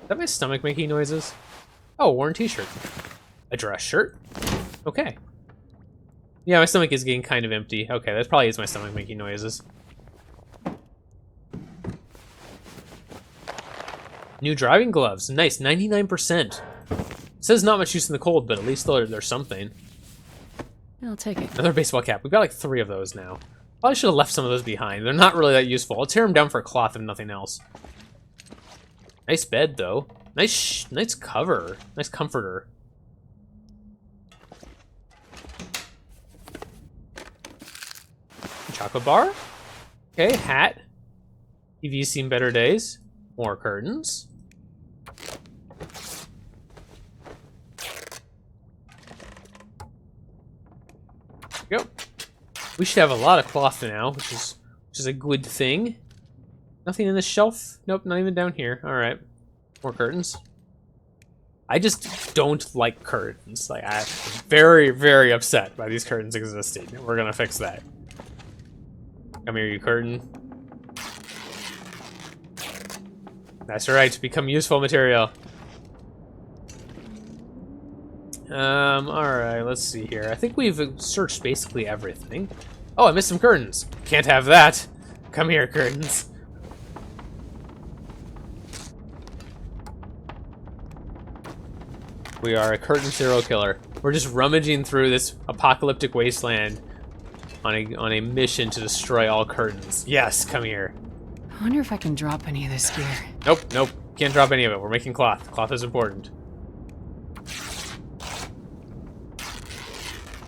Is that my stomach making noises? Oh, worn t-shirt. A dress shirt? Okay. Yeah, my stomach is getting kind of empty. Okay, that probably is my stomach making noises. New driving gloves. Nice, 99%. Says not much use in the cold, but at least there's something. I'll take it. Another baseball cap. We've got like 3 of those now. Probably should have left some of those behind. They're not really that useful. I'll tear them down for cloth and nothing else. Nice bed, though. Nice cover. Nice comforter. Chocolate bar. Okay, hat. TV's seen better days. More curtains. Go. We should have a lot of cloth now, which is a good thing. Nothing in this shelf? Nope, not even down here. All right, more curtains. I just don't like curtains. Like, I'm very, very upset by these curtains existing. We're gonna fix that. Come here, you curtain. That's right. Become useful material. Alright, let's see here. I think we've searched basically everything. Oh, I missed some curtains. Can't have that. Come here, curtains. We are a curtain serial killer. We're just rummaging through this apocalyptic wasteland on a mission to destroy all curtains. Yes, come here. I wonder if I can drop any of this gear. Nope. Can't drop any of it. We're making cloth. Cloth is important.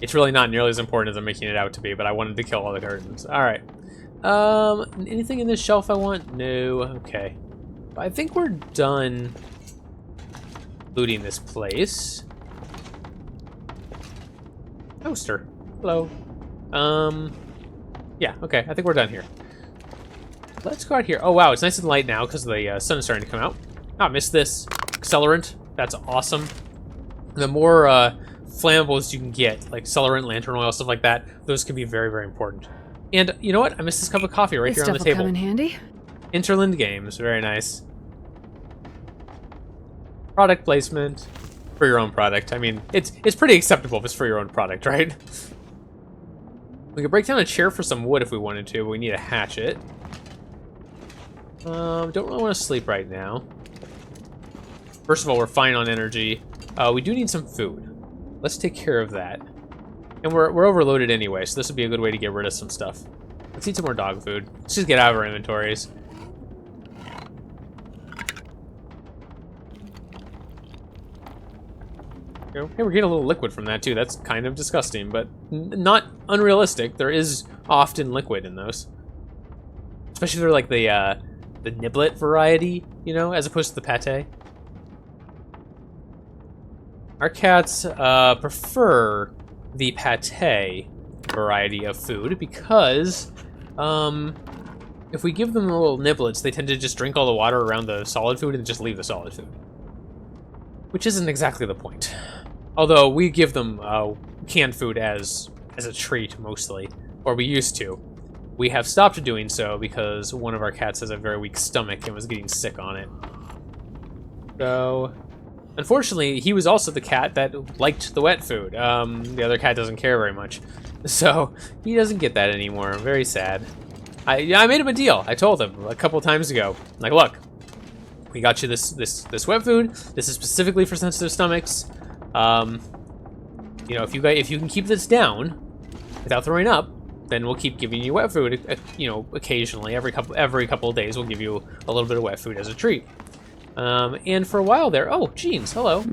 It's really not nearly as important as I'm making it out to be, but I wanted to kill all the curtains. Alright. Anything in this shelf I want? No. Okay. I think we're done looting this place. Toaster. Hello. Yeah, okay. I think we're done here. Let's go out here. Oh, wow. It's nice and light now because the sun is starting to come out. Oh, I missed this. Accelerant. That's awesome. The more, flammables you can get, like accelerant, lantern oil, stuff like that, those can be very, very important. And you know what? I missed this cup of coffee right here on the table. Come in handy. Interland Games, very nice. Product placement for your own product. I mean, it's pretty acceptable if it's for your own product, right? We could break down a chair for some wood if we wanted to, but we need a hatchet. Don't really want to sleep right now. First of all, we're fine on energy. We do need some food. Let's take care of that. And we're overloaded anyway, so this would be a good way to get rid of some stuff. Let's eat some more dog food. Let's just get out of our inventories. Hey, we're getting a little liquid from that too. That's kind of disgusting, but not unrealistic. There is often liquid in those. Especially if they're like the niblet variety, you know, as opposed to the pate. Our cats prefer the pate variety of food because if we give them the little niblets, they tend to just drink all the water around the solid food and just leave the solid food. Which isn't exactly the point. Although we give them canned food as a treat mostly, or we used to. We have stopped doing so because one of our cats has a very weak stomach and was getting sick on it. So, unfortunately, he was also the cat that liked the wet food. The other cat doesn't care very much. So, he doesn't get that anymore. Very sad. I made him a deal. I told him a couple times ago. Like, look, we got you this wet food. This is specifically for sensitive stomachs. You know, if you can keep this down without throwing up, then we'll keep giving you wet food. You know, occasionally, every couple of days, we'll give you a little bit of wet food as a treat. And for a while there, oh, jeans, hello.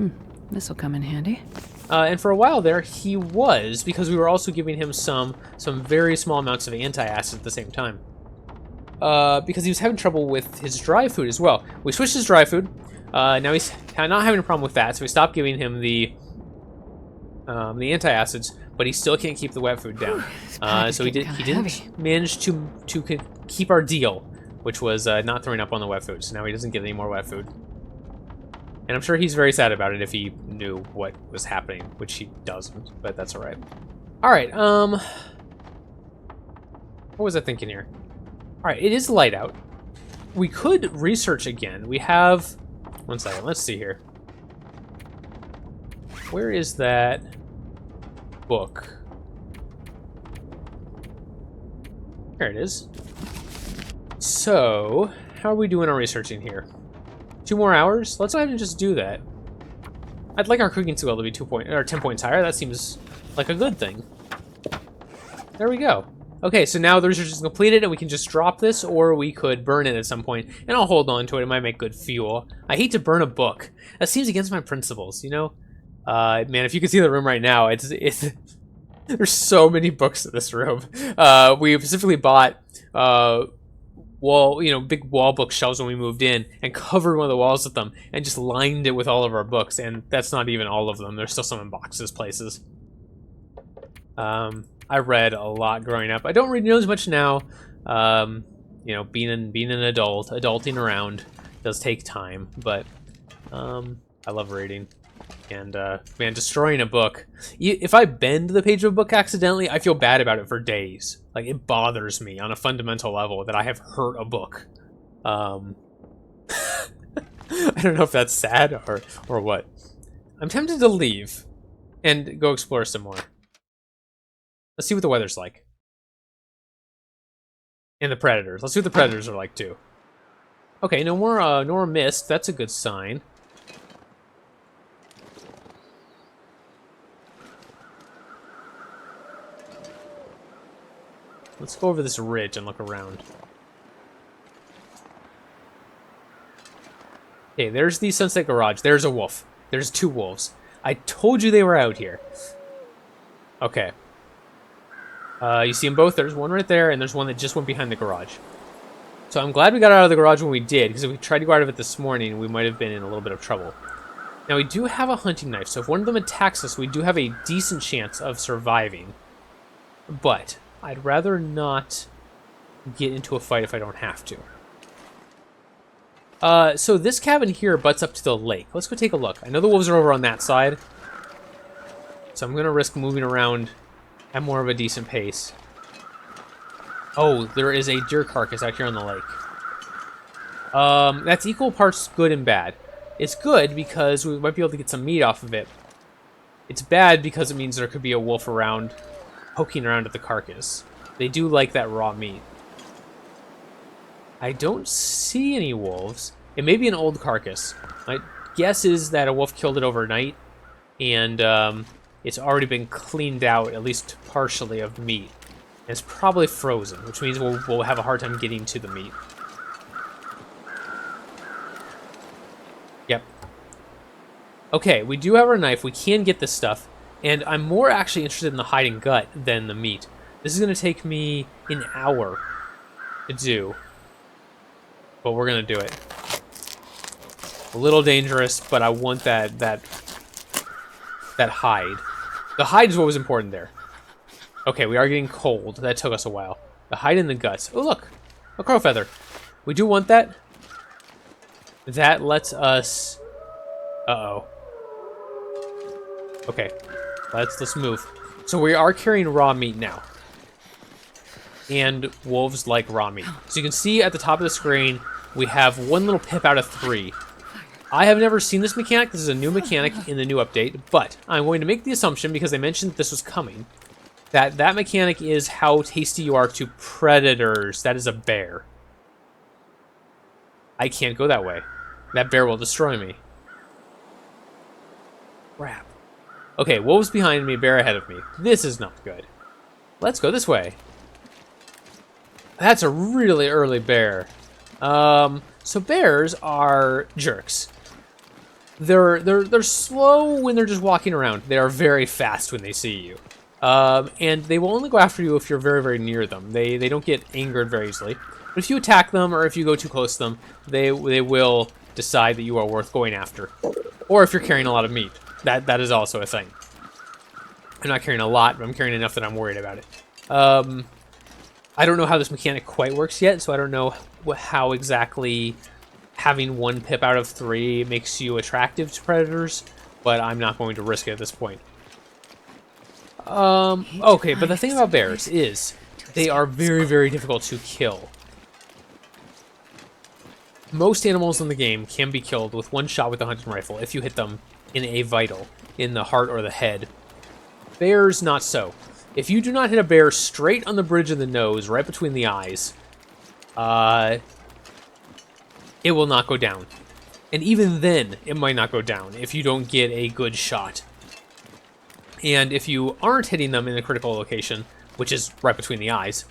This will come in handy. And for a while there, he was, because we were also giving him some very small amounts of antacid at the same time. because he was having trouble with his dry food as well. We switched his dry food. Now he's not having a problem with that, so we stopped giving him the antacids, but he still can't keep the wet food down. So he didn't manage to keep our deal, which was not throwing up on the wet food. So now he doesn't get any more wet food. And I'm sure he's very sad about it if he knew what was happening, which he doesn't, but that's alright. Alright, what was I thinking here? Alright, it is light out. We could research again. We have... One second, let's see here. Where is that book? There it is. So, how are we doing on researching here? 2 more hours? Let's go ahead and just do that. I'd like our cooking skill to be 10 points higher. That seems like a good thing. There we go. Okay, so now the research is completed and we can just drop this, or we could burn it at some point, and I'll hold on to it. It might make good fuel. I hate to burn a book. That seems against my principles, you know? Man, if you can see the room right now, it's there's so many books in this room. We specifically bought big wall bookshelves when we moved in, and covered one of the walls with them, and just lined it with all of our books. And that's not even all of them. There's still some in boxes places. I read a lot growing up. I don't read nearly as much now. You know, being an adult, adulting around does take time, but I love reading. And man, destroying a book. If I bend the page of a book accidentally, I feel bad about it for days. Like, it bothers me on a fundamental level that I have hurt a book. I don't know if that's sad or what. I'm tempted to leave and go explore some more. Let's see what the weather's like. And the predators. Let's see what the predators are like too. Okay, no more mist. That's a good sign. Let's go over this ridge and look around. Okay, there's the Sunset Garage. There's a wolf. There's 2 wolves. I told you they were out here. Okay. You see them both. There's one right there, and there's one that just went behind the garage. So I'm glad we got out of the garage when we did, because if we tried to go out of it this morning, we might have been in a little bit of trouble. Now, we do have a hunting knife, so if one of them attacks us, we do have a decent chance of surviving. But I'd rather not get into a fight if I don't have to. So this cabin here butts up to the lake. Let's go take a look. I know the wolves are over on that side, so I'm going to risk moving around at more of a decent pace. Oh, there is a deer carcass out here on the lake. That's equal parts good and bad. It's good because we might be able to get some meat off of it. It's bad because it means there could be a wolf around, poking around at the carcass. They do like that raw meat. I don't see any wolves. It may be an old carcass. My guess is that a wolf killed it overnight, and it's already been cleaned out, at least partially, of meat. And it's probably frozen, which means we'll have a hard time getting to the meat. Yep. Okay, we do have our knife. We can get this stuff. And I'm more actually interested in the hide and gut than the meat. This is going to take me an hour to do. But we're going to do it. A little dangerous, but I want that hide. The hide is what was important there. Okay, we are getting cold. That took us a while. The hide and the guts. Oh, look. A crow feather. We do want that. That lets us... Uh-oh. Okay. Let's move. So we are carrying raw meat now. And wolves like raw meat. So you can see at the top of the screen, we have 1 little pip out of 3. I have never seen this mechanic. This is a new mechanic in the new update, but I'm going to make the assumption, because I mentioned that this was coming, that mechanic is how tasty you are to predators. That is a bear. I can't go that way. That bear will destroy me. Crap. Okay, wolves behind me, bear ahead of me. This is not good. Let's go this way. That's a really early bear. So bears are jerks. They're slow when they're just walking around. They are very fast when they see you. And they will only go after you if you're very, very near them. They don't get angered very easily. But if you attack them or if you go too close to them, they will decide that you are worth going after. Or if you're carrying a lot of meat. That is also a thing. I'm not carrying a lot, but I'm carrying enough that I'm worried about it. I don't know how this mechanic quite works yet, so I don't know how exactly having 1 pip out of 3 makes you attractive to predators, but I'm not going to risk it at this point. Okay, but the thing about bears is they are very, very difficult to kill. Most animals in the game can be killed with 1 shot with a hunting rifle if you hit them in a vital, in the heart or the head. Bears, not so. If you do not hit a bear straight on the bridge of the nose, right between the eyes, it will not go down. And even then, it might not go down if you don't get a good shot. And if you aren't hitting them in a critical location, which is right between the eyes,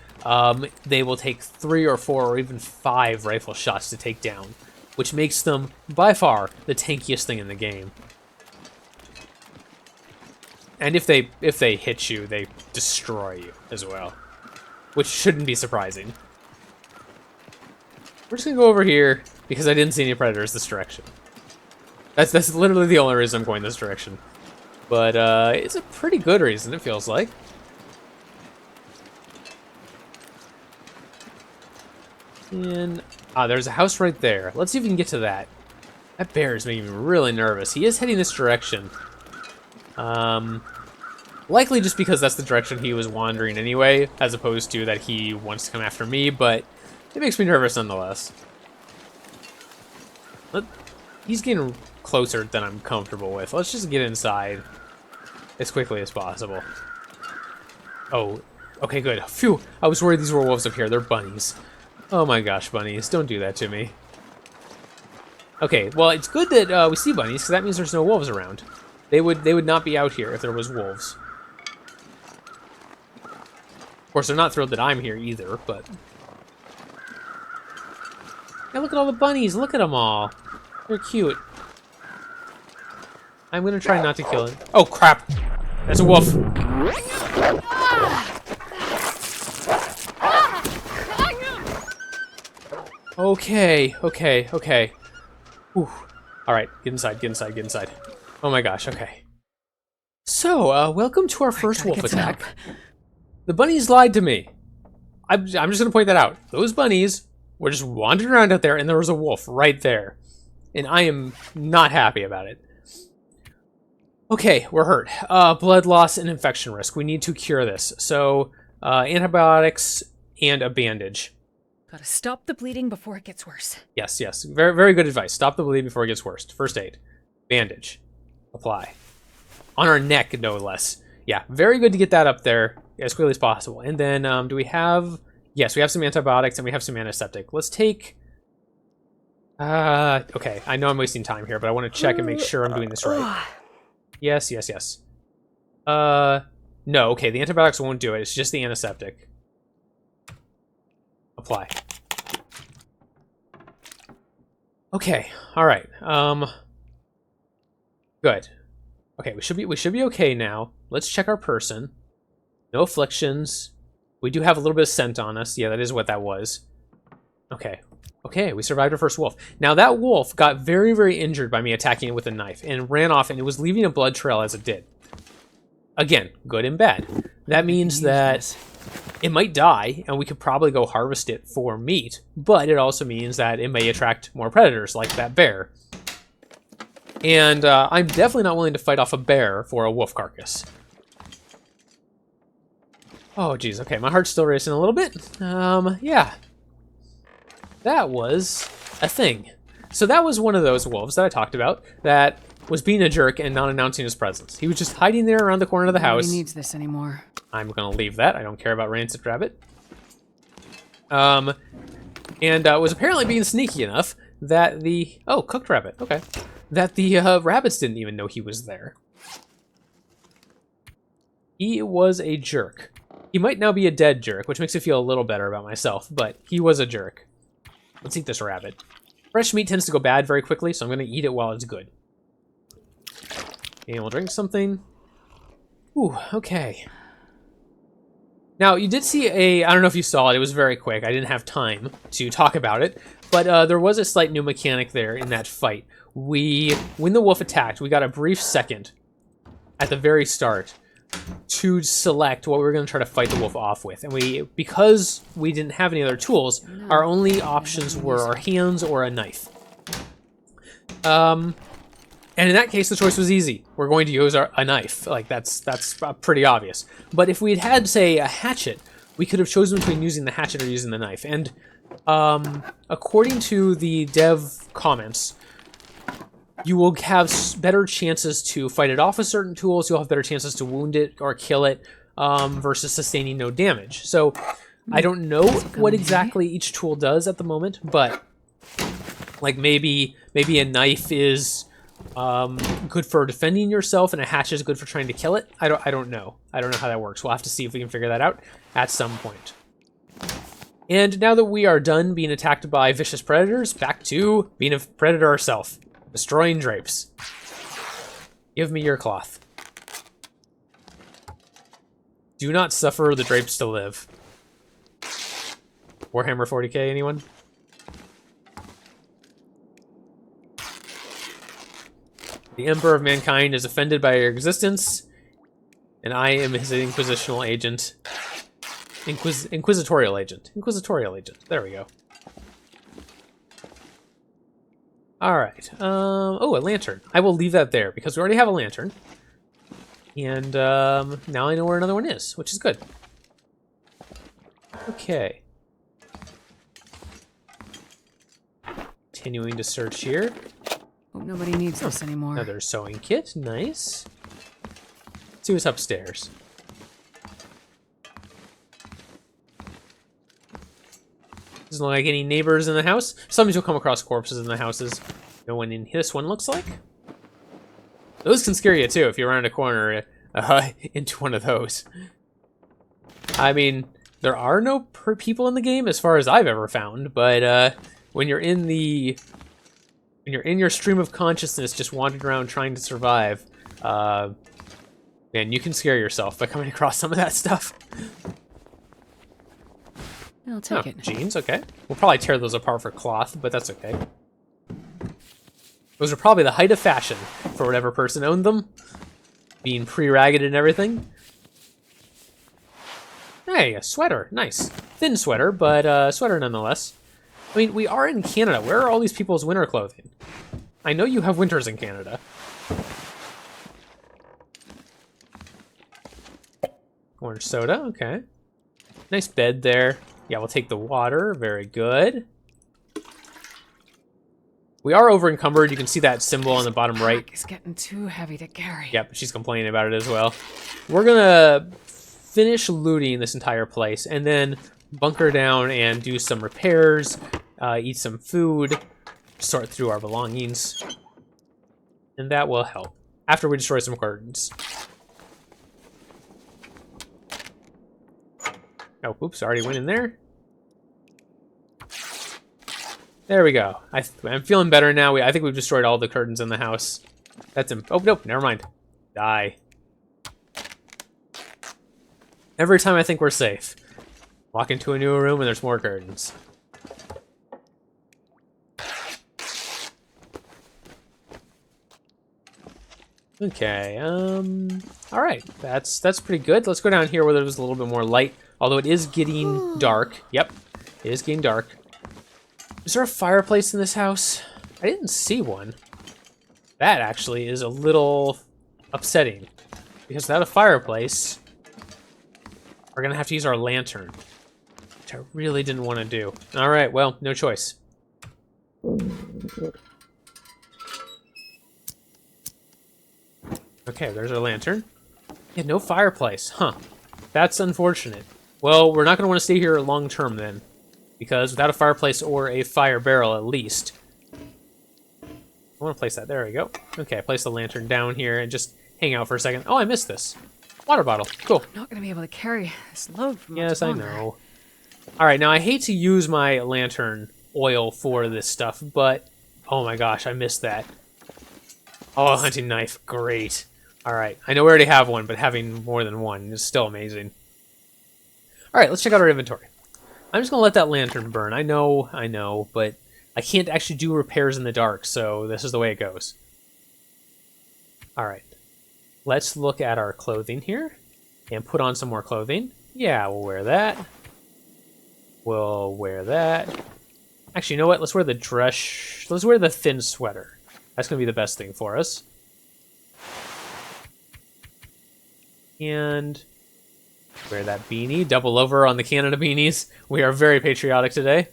they will take 3 or 4 or even 5 rifle shots to take down, which makes them, by far, the tankiest thing in the game. And if they hit you, they destroy you as well, which shouldn't be surprising. We're just gonna go over here because I didn't see any predators this direction. That's literally the only reason I'm going this direction. But it's a pretty good reason, it feels like. And there's a house right there. Let's see if we can get to that. That bear is making me really nervous. He is heading this direction. Likely just because that's the direction he was wandering anyway, as opposed to that he wants to come after me, but it makes me nervous nonetheless. He's getting closer than I'm comfortable with. Let's just get inside as quickly as possible. Oh, okay, good. Phew, I was worried these were wolves up here. They're bunnies. Oh my gosh, bunnies, don't do that to me. Okay, well, it's good that we see bunnies, because that means there's no wolves around. They would not be out here if there was wolves. Of course, they're not thrilled that I'm here either, but... Hey, look at all the bunnies! Look at them all! They're cute. I'm gonna try not to kill it. Oh, crap! That's a wolf! Okay, okay, okay. Whew. Alright, get inside, get inside, get inside. Oh my gosh, okay. So, welcome to our first wolf attack. The bunnies lied to me. I'm just gonna point that out. Those bunnies were just wandering around out there and there was a wolf right there. And I am not happy about it. Okay, we're hurt. Blood loss and infection risk. We need to cure this. So, antibiotics and a bandage. Gotta stop the bleeding before it gets worse. Yes, yes. Very, very good advice. Stop the bleeding before it gets worse. First aid. Bandage. Apply. On our neck, no less. Yeah, very good to get that up there as quickly as possible. And then, do we have... Yes, we have some antibiotics and we have some antiseptic. Let's take... okay. I know I'm wasting time here, but I want to check and make sure I'm doing this right. Yes, yes, yes. No, okay. The antibiotics won't do it. It's just the antiseptic. Apply. Okay, all right. Good. Okay, we should be okay now. Let's check our person. No afflictions. We do have a little bit of scent on us. Yeah, that is what that was. Okay. Okay, we survived our first wolf. Now that wolf got very, very injured by me attacking it with a knife and ran off, and it was leaving a blood trail as it did. Again, good and bad. That means that it might die, and we could probably go harvest it for meat, but it also means that it may attract more predators, like that bear. And I'm definitely not willing to fight off a bear for a wolf carcass. Oh, geez. Okay, my heart's still racing a little bit. Yeah. That was a thing. So that was one of those wolves that I talked about that was being a jerk and not announcing his presence. He was just hiding there around the corner of the house. Nobody needs this anymore. I'm going to leave that. I don't care about Rancid Rabbit. And was apparently being sneaky enough that the... Oh, cooked rabbit. Okay. That the rabbits didn't even know he was there. He was a jerk. He might now be a dead jerk, which makes me feel a little better about myself, but he was a jerk. Let's eat this rabbit. Fresh meat tends to go bad very quickly, so I'm going to eat it while it's good. And we'll drink something. Ooh, okay. Now, you did see I don't know if you saw it, it was very quick. I didn't have time to talk about it, but there was a slight new mechanic there in that fight. When the wolf attacked, we got a brief second at the very start to select what we were going to try to fight the wolf off with. And because we didn't have any other tools, our only options were our hands or a knife. And in that case, the choice was easy. We're going to use a knife. Like, that's pretty obvious. But if we'd had, say, a hatchet, we could have chosen between using the hatchet or using the knife. And according to the dev comments, you will have better chances to fight it off with certain tools. You'll have better chances to wound it or kill it versus sustaining no damage. So I don't know what exactly each tool does at the moment, but like maybe a knife is good for defending yourself and a hatchet is good for trying to kill it. I don't know. I don't know how that works. We'll have to see if we can figure that out at some point. And now that we are done being attacked by vicious predators, back to being a predator ourselves. Destroying drapes. Give me your cloth. Do not suffer the drapes to live. Warhammer 40k, anyone? The Emperor of Mankind is offended by your existence, and I am his inquisitional agent. Inquisitorial agent. Inquisitorial agent. There we go. Alright. Oh, a lantern. I will leave that there, because we already have a lantern. And now I know where another one is, which is good. Okay. Continuing to search here. Hope nobody needs this anymore. Another sewing kit. Nice. Let's see what's upstairs. Doesn't look like any neighbors in the house. Sometimes you'll come across corpses in the houses. No one in this one looks like. Those can scare you too if you're around a corner into one of those. I mean, there are no people in the game as far as I've ever found, but when you're in your stream of consciousness, just wandering around trying to survive, man, you can scare yourself by coming across some of that stuff. I'll take it. Jeans, okay. We'll probably tear those apart for cloth, but that's okay. Those are probably the height of fashion for whatever person owned them. Being pre-ragged and everything. Hey, a sweater. Nice. Thin sweater, but sweater nonetheless. I mean, we are in Canada. Where are all these people's winter clothing? I know you have winters in Canada. Orange soda, okay. Nice bed there. Yeah, we'll take the water. Very good. We are over encumbered. You can see that symbol on the bottom right. It's getting too heavy to carry. Yep, she's complaining about it as well. We're gonna finish looting this entire place and then bunker down and do some repairs, eat some food, sort through our belongings, and that will help after we destroy some curtains. Oh, oops, already went in there. There we go. I'm feeling better now. I think we've destroyed all the curtains in the house. Oh, nope, never mind. Die. Every time I think we're safe. Walk into a new room and there's more curtains. Okay, alright. That's pretty good. Let's go down here where there's a little bit more light. Although it is getting dark. Yep, it is getting dark. Is there a fireplace in this house? I didn't see one. That actually is a little upsetting. Because without a fireplace, we're gonna have to use our lantern. Which I really didn't want to do. Alright, well, no choice. Okay, there's our lantern. Yeah, no fireplace. Huh. That's unfortunate. Well, we're not going to want to stay here long term then. Because without a fireplace or a fire barrel at least. I want to place that. There we go. Okay, place the lantern down here and just hang out for a second. Oh, I missed this. Water bottle. Cool. I'm not going to be able to carry this load for much Yes, longer. I know. Alright, now I hate to use my lantern oil for this stuff, but... Oh my gosh, I missed that. Oh, a hunting knife. Great. Alright, I know we already have one, but having more than one is still amazing. All right, let's check out our inventory. I'm just going to let that lantern burn. I know, but I can't actually do repairs in the dark, so this is the way it goes. All right. Let's look at our clothing here and put on some more clothing. Yeah, we'll wear that. We'll wear that. Actually, you know what? Let's wear the dress. Let's wear the thin sweater. That's going to be the best thing for us. And wear that beanie. Double over on the Canada beanies. We are very patriotic today.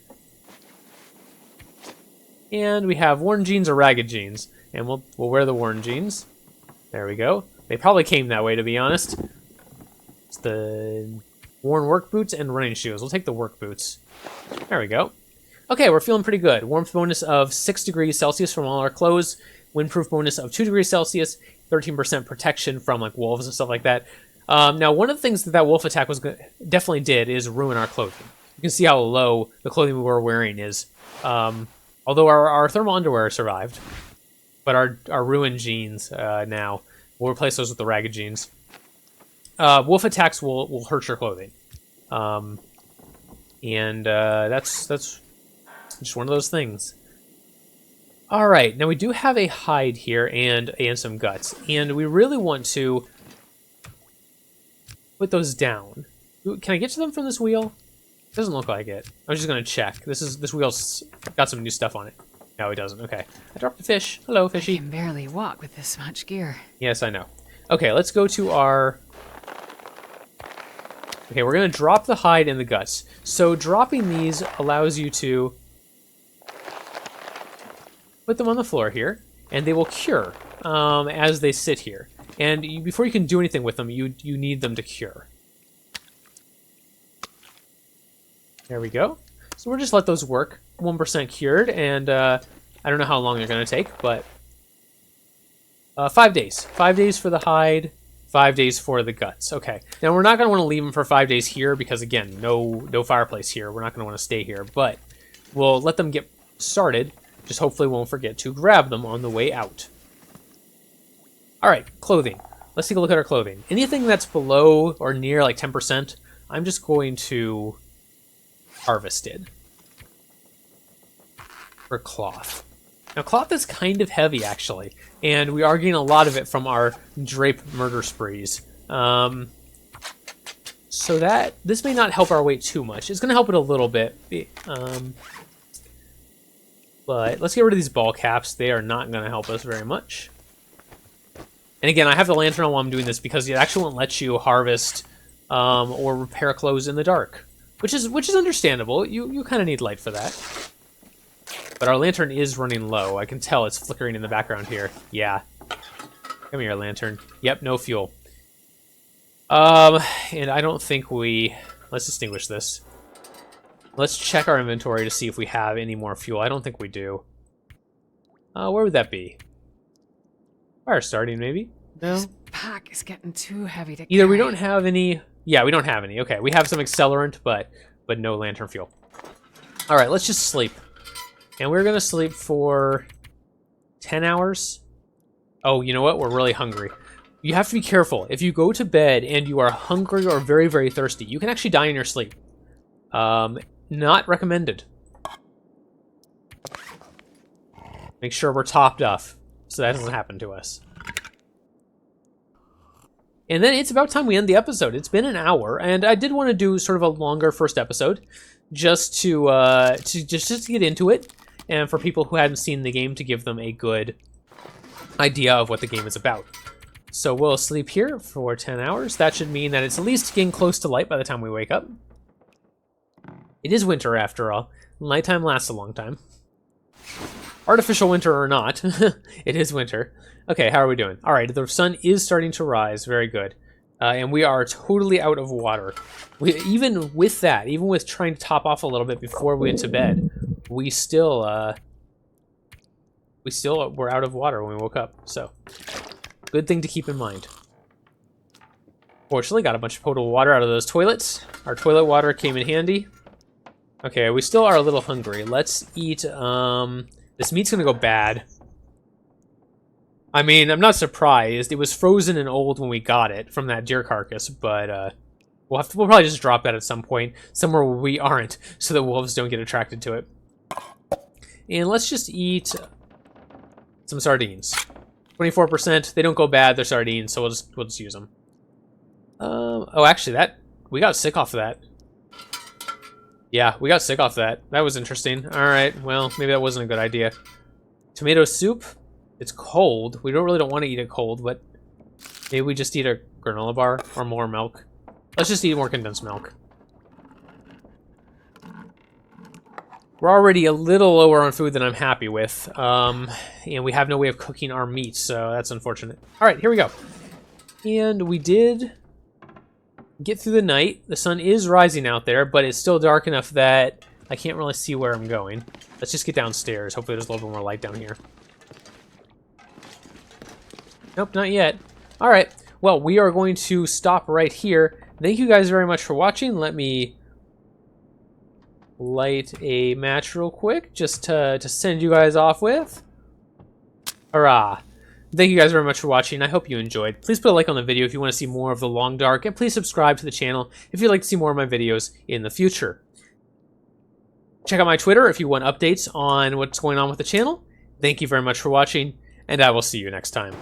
And we have worn jeans or ragged jeans. And we'll wear the worn jeans. There we go. They probably came that way, to be honest. It's the worn work boots and running shoes. We'll take the work boots. There we go. Okay, we're feeling pretty good. Warmth bonus of 6 degrees Celsius from all our clothes. Windproof bonus of 2 degrees Celsius. 13% protection from like wolves and stuff like that. Now, one of the things that wolf attack definitely did is ruin our clothing. You can see how low the clothing we were wearing is. Although our thermal underwear survived. But our ruined jeans now, we'll replace those with the ragged jeans. Wolf attacks will hurt your clothing. And that's just one of those things. All right, now we do have a hide here and some guts, and we really want to put those down. Can I get to them from this wheel? Doesn't look like it. I was just gonna check. This wheel's got some new stuff on it. No, it doesn't. Okay, I dropped a fish. Hello, fishy. I can barely walk with this much gear. Yes, I know. Okay, let's go to our. Okay, we're gonna drop the hide and the guts. So dropping these allows you to put them on the floor here, and they will cure as they sit here. And before you can do anything with them, you need them to cure. There we go. So we'll just let those work. 1% cured, and I don't know how long they're going to take, but 5 days. 5 days for the hide, 5 days for the guts. Okay. Now we're not going to want to leave them for 5 days here because, again, no fireplace here. We're not going to want to stay here, but we'll let them get started. Just hopefully won't forget to grab them on the way out. All right, clothing. Let's take a look at our clothing. Anything that's below or near like 10%, I'm just going to harvest it. For cloth. Now, cloth is kind of heavy, actually, and we are getting a lot of it from our drape murder sprees. So that this may not help our weight too much. It's going to help it a little bit. But let's get rid of these ball caps. They are not going to help us very much. And again, I have the lantern on while I'm doing this because it actually won't let you harvest or repair clothes in the dark, which is understandable. You kind of need light for that. But our lantern is running low. I can tell it's flickering in the background here. Yeah. Come here, lantern. Yep, no fuel. And I don't think we... Let's extinguish this. Let's check our inventory to see if we have any more fuel. I don't think we do. Where would that be? Fire starting, maybe? No? This pack is getting too heavy to Either carry. we don't have any... Yeah, we don't have any. Okay, we have some accelerant, but no lantern fuel. All right, let's just sleep. And we're going to sleep for 10 hours. Oh, you know what? We're really hungry. You have to be careful. If you go to bed and you are hungry or very, very thirsty, you can actually die in your sleep. Not recommended. Make sure we're topped off so that doesn't happen to us. And then it's about time we end the episode. It's been an hour, and I did want to do sort of a longer first episode just to get into it. And for people who hadn't seen the game, to give them a good idea of what the game is about. So we'll sleep here for 10 hours. That should mean that it's at least getting close to light by the time we wake up. It is winter, after all. Nighttime lasts a long time. Artificial winter or not, it is winter. Okay, how are we doing? All right, the sun is starting to rise. Very good. And we are totally out of water. Even with that, even with trying to top off a little bit before we went to bed, we still were out of water when we woke up. So, good thing to keep in mind. Fortunately, got a bunch of potable water out of those toilets. Our toilet water came in handy. Okay, we still are a little hungry. Let's eat, this meat's gonna go bad. I mean, I'm not surprised. It was frozen and old when we got it from that deer carcass, but, We'll probably just drop that at some point, somewhere where we aren't, so that wolves don't get attracted to it. And let's just eat some sardines. 24%. They don't go bad. They're sardines, so we'll just use them. Oh, actually, we got sick off of that. Yeah, we got sick off that. That was interesting. All right, well, maybe that wasn't a good idea. Tomato soup. It's cold. We don't want to eat it cold, but maybe we just eat a granola bar or more milk. Let's just eat more condensed milk. We're already a little lower on food than I'm happy with. And we have no way of cooking our meat, so that's unfortunate. All right, here we go. And we did get through the night. The sun is rising out there, but it's still dark enough that I can't really see where I'm going. Let's just get downstairs. Hopefully there's a little bit more light down here. Nope, not yet. All right, well, we are going to stop right here. Thank you guys very much for watching. Let me light a match real quick just to send you guys off with. Hurrah. Thank you guys very much for watching. I hope you enjoyed. Please put a like on the video if you want to see more of the Long Dark, and please subscribe to the channel if you'd like to see more of my videos in the future. Check out my Twitter if you want updates on what's going on with the channel. Thank you very much for watching, and I will see you next time.